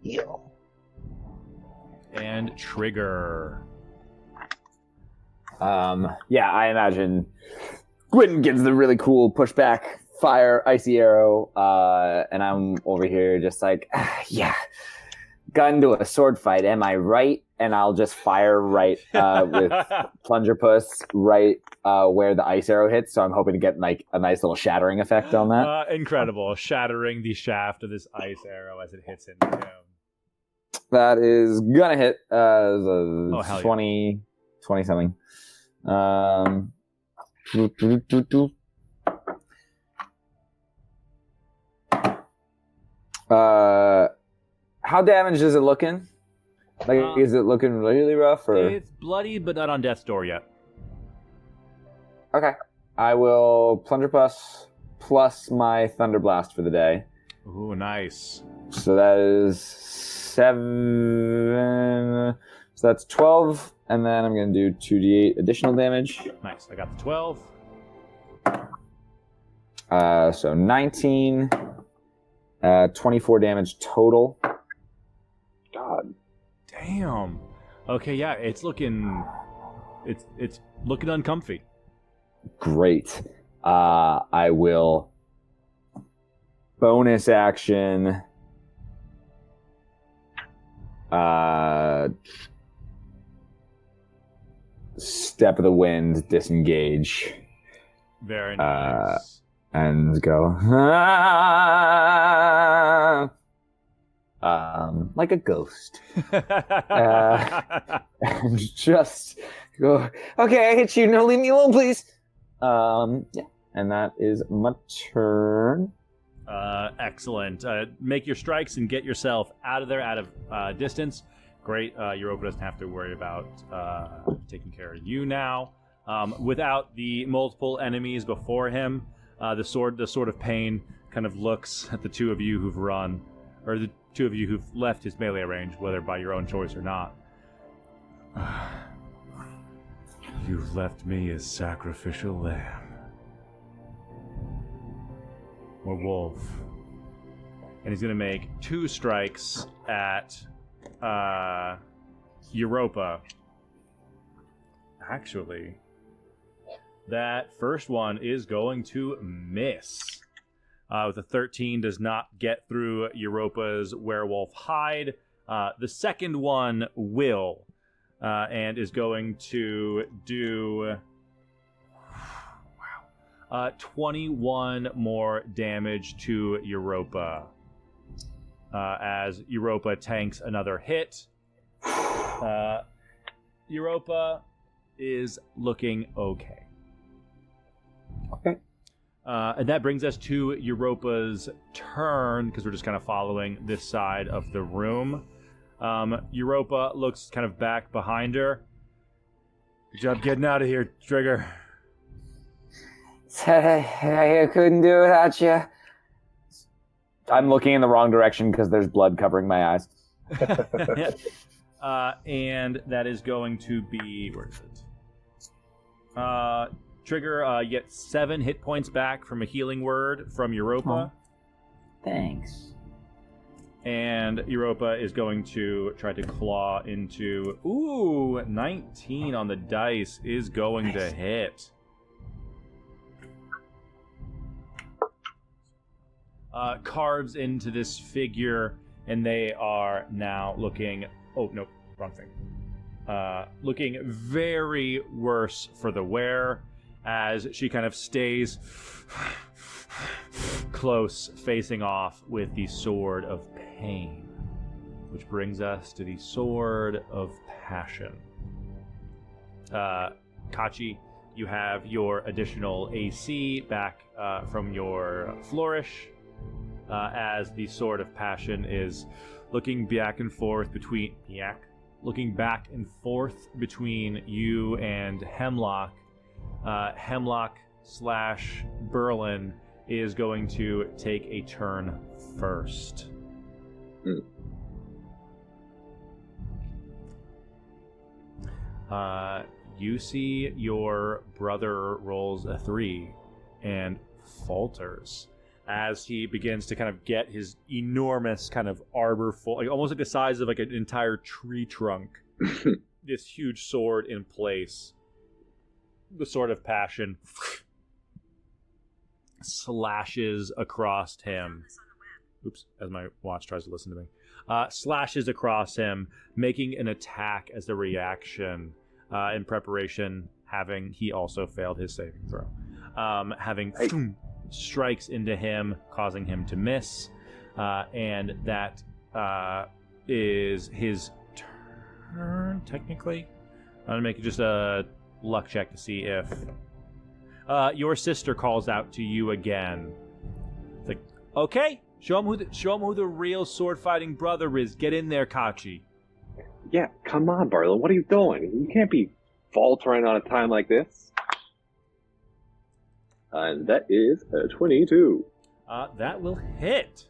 Heal. And Trigger. I imagine Gwyn gives the really cool pushback, fire, icy arrow, and I'm over here just like, gun to a sword fight, am I right? And I'll just fire right with Plunger Puss right where the ice arrow hits, so I'm hoping to get like a nice little shattering effect on that. Incredible. Shattering the shaft of this ice arrow as it hits into him. That is gonna hit 20 something. How damaged is it looking? Like, is it looking really rough? Or? It's bloody, but not on death's door yet. Okay. I will Plunger Puss plus my Thunder Blast for the day. Ooh, nice. So that is 7. So that's 12, and then I'm going to do 2d8 additional damage. Nice. I got the 12. So 19, 24 damage total. God. Damn. Okay, yeah, it's looking uncomfy. Great. I will bonus action Step of the Wind, disengage. Very nice. And go like a ghost. And just go, okay, I hit you, no, leave me alone, please. And that is my turn. Excellent. Make your strikes and get yourself out of there, out of distance. Great. Europa doesn't have to worry about taking care of you now. Without the multiple enemies before him, the sword of pain kind of looks at the two of you who've run, or the two of you who've left his melee range, whether by your own choice or not. You've left me as sacrificial lamb. Or wolf. And he's going to make 2 strikes at Europa. Actually, that first one is going to miss. With a 13, does not get through Europa's werewolf hide. The second one will, and is going to do 21 more damage to Europa. As Europa tanks another hit. Europa is looking okay. Okay. And that brings us to Europa's turn, because we're just kind of following this side of the room. Europa looks kind of back behind her. Good job getting out of here, Trigger. I couldn't do it without you. I'm looking in the wrong direction because there's blood covering my eyes. And that is going to be... Where is it? Trigger gets 7 hit points back from a healing word from Europa. Oh. Thanks. And Europa is going to try to claw into... Ooh, 19 on the dice is going to hit. carves into this figure, and they are now looking... Oh, no, wrong thing. Looking very worse for the wear, as she kind of stays close, facing off with the Sword of Pain. Which brings us to the Sword of Passion. Kachi, you have your additional AC back from your flourish, as the Sword of Passion is looking back and forth between you and Hemlock. Hemlock/Berlin is going to take a turn first. You see your brother rolls a 3 and falters as he begins to kind of get his enormous kind of arbor full, like almost like the size of like an entire tree trunk, this huge sword in place. The Sword of Passion slashes across him. Oops, as my watch tries to listen to me. Slashes across him, making an attack as a reaction in preparation, having he also failed his saving throw. Strikes into him, causing him to miss, and that is his turn, technically. I'm going to make just a luck check to see if your sister calls out to you again. It's like, okay, show him who the real sword-fighting brother is. Get in there, Kachi. Yeah, come on, Barlow. What are you doing? You can't be faltering on a time like this. And that is a 22. That will hit.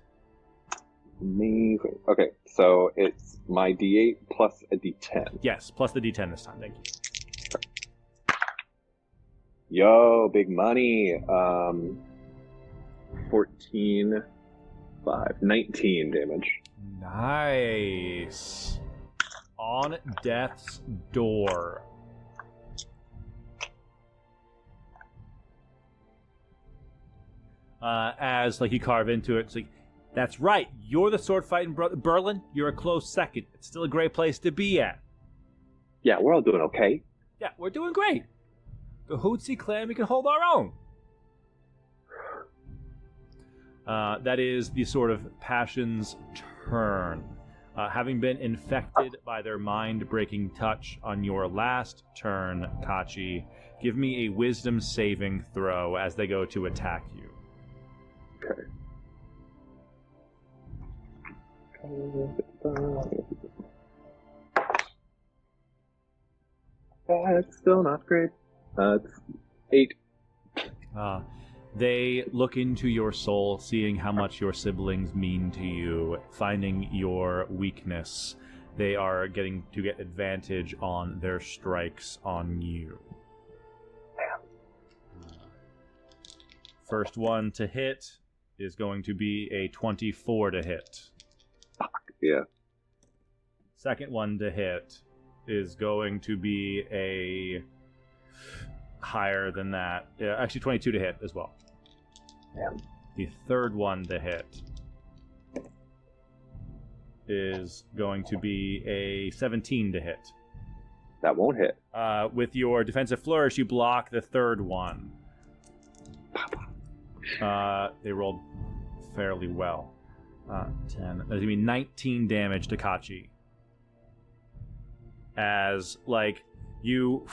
Amazing. Okay, so it's my D8 plus a D10. Yes, plus the D10 this time. Thank you. Yo, big money. 14, 5, 19 damage. Nice. On death's door. As like you carve into it, it's like, that's right. You're the sword fighting brother. Berlin, you're a close second. It's still a great place to be at. Yeah, we're all doing okay. Yeah, we're doing great. The Hootsie clan, we can hold our own. That is the Sword of Passion's turn. Having been infected by their mind-breaking touch on your last turn, Kachi, give me a wisdom saving throw as they go to attack you. Okay. It's still not great. It's 8. They look into your soul, seeing how much your siblings mean to you, finding your weakness. They are getting to get advantage on their strikes on you. First one to hit is going to be a 24 to hit. Yeah. Second one to hit is going to be a higher than that. Yeah, actually 22 to hit as well. Yeah. The third one to hit is going to be a 17 to hit. That won't hit. With your defensive flourish, you block the third one. They rolled fairly well. 10. There's going to be 19 damage to Kachi. As, like, you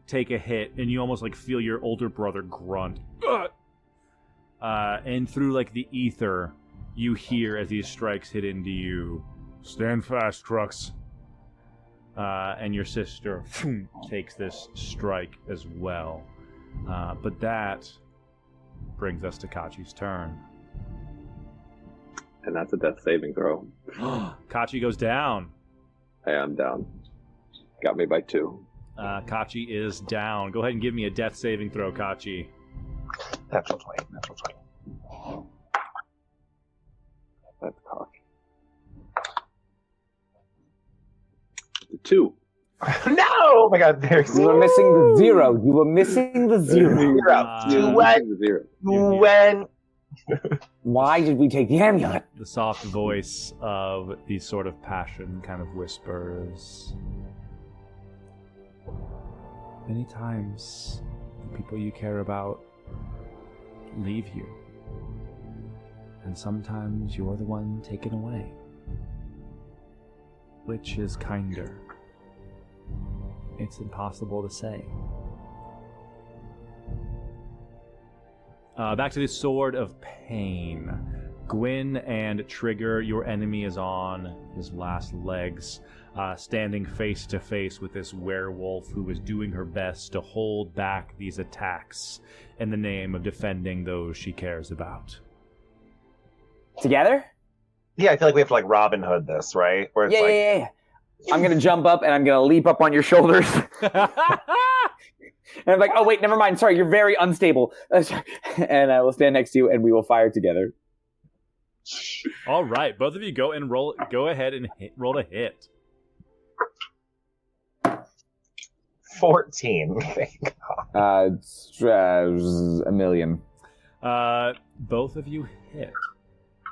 take a hit, and you almost, like, feel your older brother grunt. And through, like, the ether, you hear as these strikes hit into you, stand fast, Crux. And your sister takes this strike as well. But that brings us to Kachi's turn. And that's a death saving throw. Kachi goes down. Hey, I'm down. Got me by 2. Kachi is down. Go ahead and give me a death saving throw, Kachi. Natural 20. Natural 20. That's cocky. 2. No! Oh my god, there's You were missing the 0. You were missing the 0. zero. You went. The 0. You went. Why did we take the amulet? The soft voice of the sort of passion kind of whispers. Many times, the people you care about leave you. And sometimes you're the one taken away. Which is kinder? It's impossible to say. Back to the Sword of Pain. Gwyn and Trigger, your enemy is on his last legs, standing face to face with this werewolf who is doing her best to hold back these attacks in the name of defending those she cares about. Together? Yeah, I feel like we have to like Robin Hood this, right? Where it's Yeah. I'm gonna jump up and I'm gonna leap up on your shoulders. And I'm like, oh wait, never mind. Sorry, you're very unstable. And I will stand next to you and we will fire together. All right, both of you go and roll. Go ahead and roll a hit. 14. Thank God. A million. Both of you hit,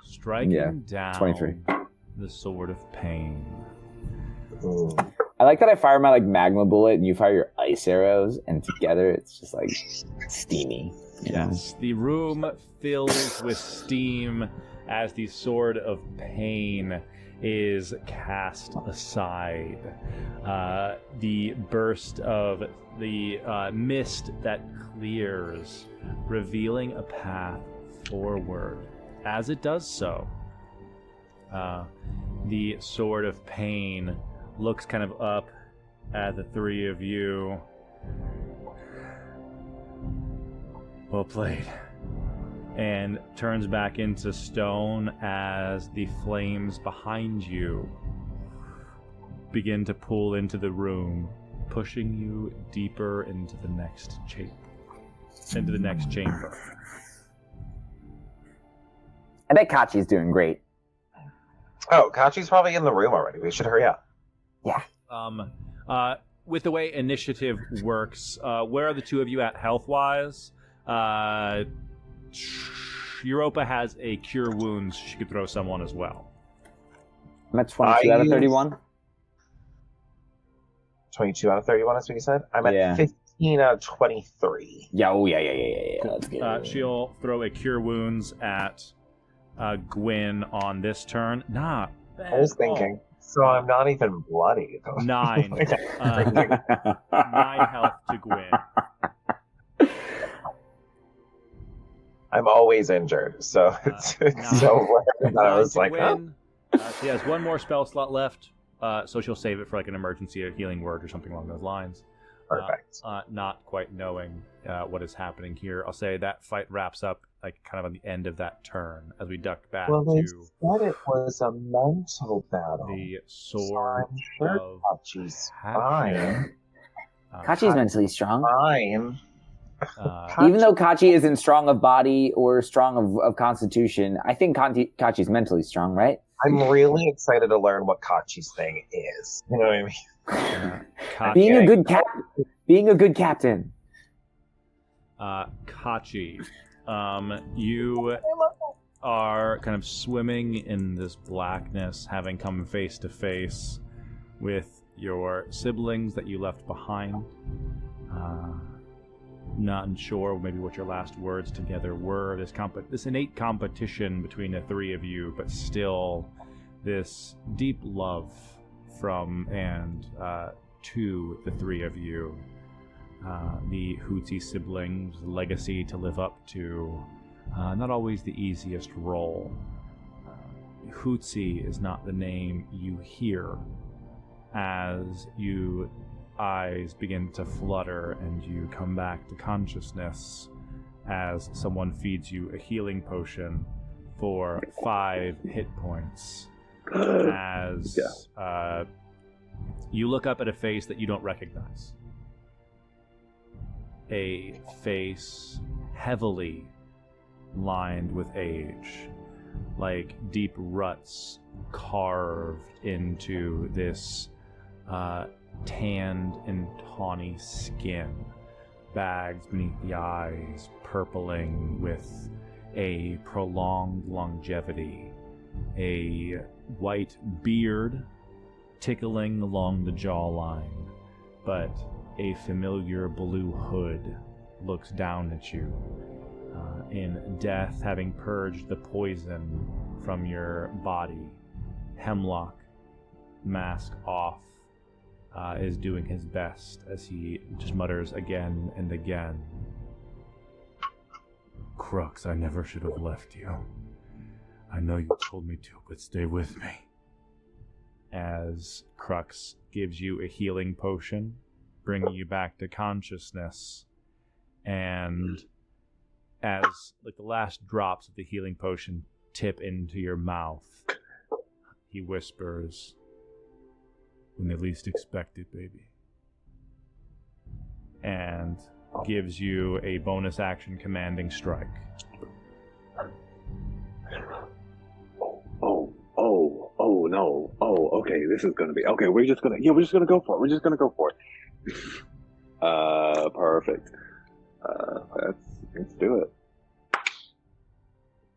striking down 23. the Sword of Pain. Ooh. I like that I fire my like magma bullet and you fire your ice arrows, and together it's just like steamy. Yes, the room fills with steam as the Sword of Pain is cast aside. The burst of the mist that clears, revealing a path forward. As it does so, the Sword of Pain looks kind of up at the three of you. Well played. And turns back into stone as the flames behind you begin to pull into the room, pushing you deeper into the next chamber. I bet Kachi's doing great. Oh, Kachi's probably in the room already. We should hurry up. Yeah. With the way initiative works, where are the two of you at health-wise? Europa has a cure wounds. She could throw someone as well. I'm at 22 out of 31. 22 out of 31 is what you said? I'm at 15 out of 23. Yeah, That's good. She'll throw a cure wounds at Gwyn on this turn. Not bad. I was thinking. So I'm not even bloody. 9. 9 health to Gwyn. I'm always injured, so it's so weird that I was like, Gwyn, she has one more spell slot left, so she'll save it for like an emergency or healing word or something along those lines. Perfect. Not quite knowing what is happening here. I'll say that fight wraps up like kind of on the end of that turn as we duck back they to said it was a mental battle. the Sword I'm sure of Kachi's fine. Kachi's mentally strong. Fine. Even though Kachi isn't strong of body or strong of constitution, I think Kachi's mentally strong, right? I'm really excited to learn what Kachi's thing is. You know what I mean? Being a good captain. Kachi, you are kind of swimming in this blackness, having come face to face with your siblings that you left behind. Not sure maybe what your last words together were. This innate competition between the three of you, but still this deep love from and to the three of you. The Hootsie siblings' legacy to live up to. Not always the easiest role. Hootsie is not the name you hear as you eyes begin to flutter and you come back to consciousness as someone feeds you a healing potion for 5 hit points. As you look up at a face that you don't recognize. A face heavily lined with age, like deep ruts carved into this tanned and tawny skin, bags beneath the eyes, purpling with a prolonged longevity, a white beard tickling along the jawline, but a familiar blue hood looks down at you. In death, having purged the poison from your body, Hemlock, mask off, is doing his best as he just mutters again and again. Crux, I never should have left you. I know you told me to, but stay with me. As Crux gives you a healing potion, bringing you back to consciousness, and as like the last drops of the healing potion tip into your mouth, he whispers, "When they least expect it, baby," and gives you a bonus action commanding strike. Oh no. Oh, okay, this is gonna be okay, we're just gonna go for it. Perfect. Let's do it.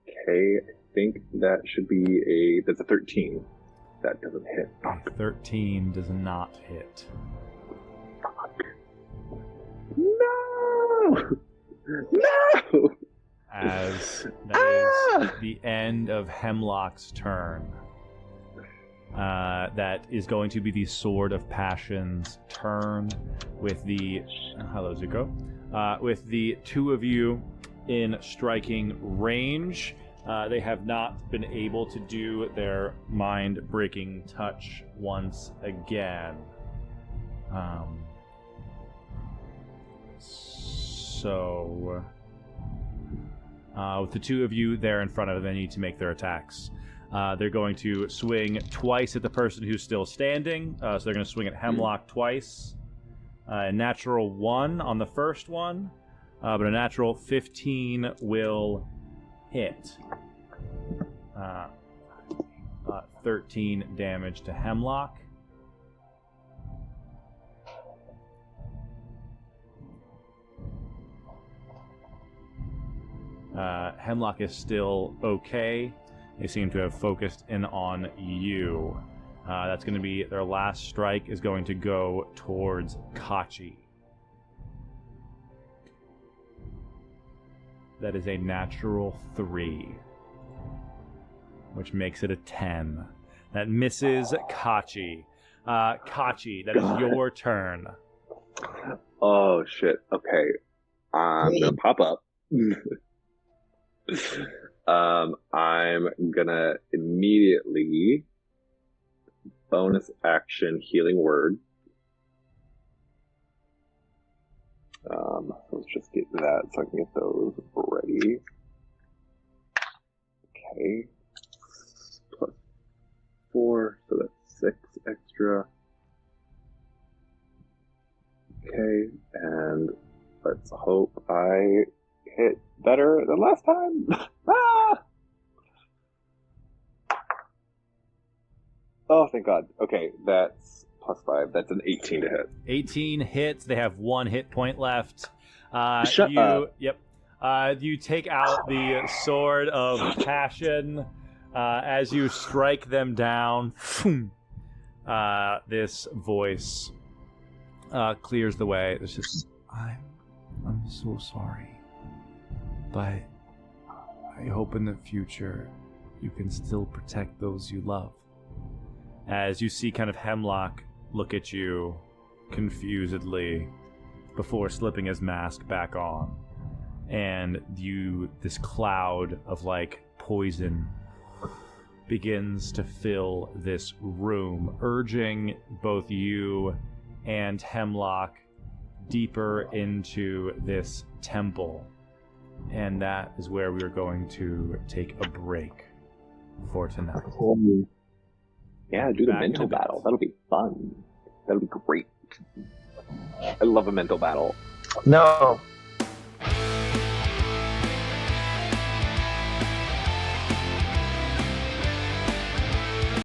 Okay, I think that should be that's a 13. That doesn't hit. A 13 does not hit. Fuck. No! No! As that is the end of Hemlock's turn. That is going to be the Sword of Passion's turn with the... hello, Zuko. With the two of you in striking range. They have not been able to do their mind-breaking touch once again. With the two of you there in front of them, they need to make their attacks. They're going to swing twice at the person who's still standing. So they're going to swing at Hemlock twice. A natural 1 on the first one, but a natural 15 will hit. 13 damage to Hemlock. Hemlock is still okay. They seem to have focused in on you. That's going to be their last strike, is going to go towards Kachi. That is a natural 3, which makes it a 10. That misses Kachi. Kachi, that is your turn. Oh shit. Okay. I'm gonna pop up. I'm gonna immediately bonus action healing word. Let's just get that so I can get those ready. Okay. Plus 4, so that's 6 extra. Okay, and let's hope I hit better than last time. Ah! Oh, thank God. Okay, that's plus 5. That's an 18 to hit. 18 hits. They have 1 hit point left. Shut up. Yep. You take out the Sword of Passion as you strike them down. This voice clears the way. It's just, I'm so sorry, but I hope in the future you can still protect those you love. As you see kind of Hemlock look at you confusedly before slipping his mask back on. And this cloud of like poison begins to fill this room, urging both you and Hemlock deeper into this temple. And that is where we are going to take a break for tonight. Yeah, do the mental battle. That'll be fun. That'll be great. I love a mental battle. No,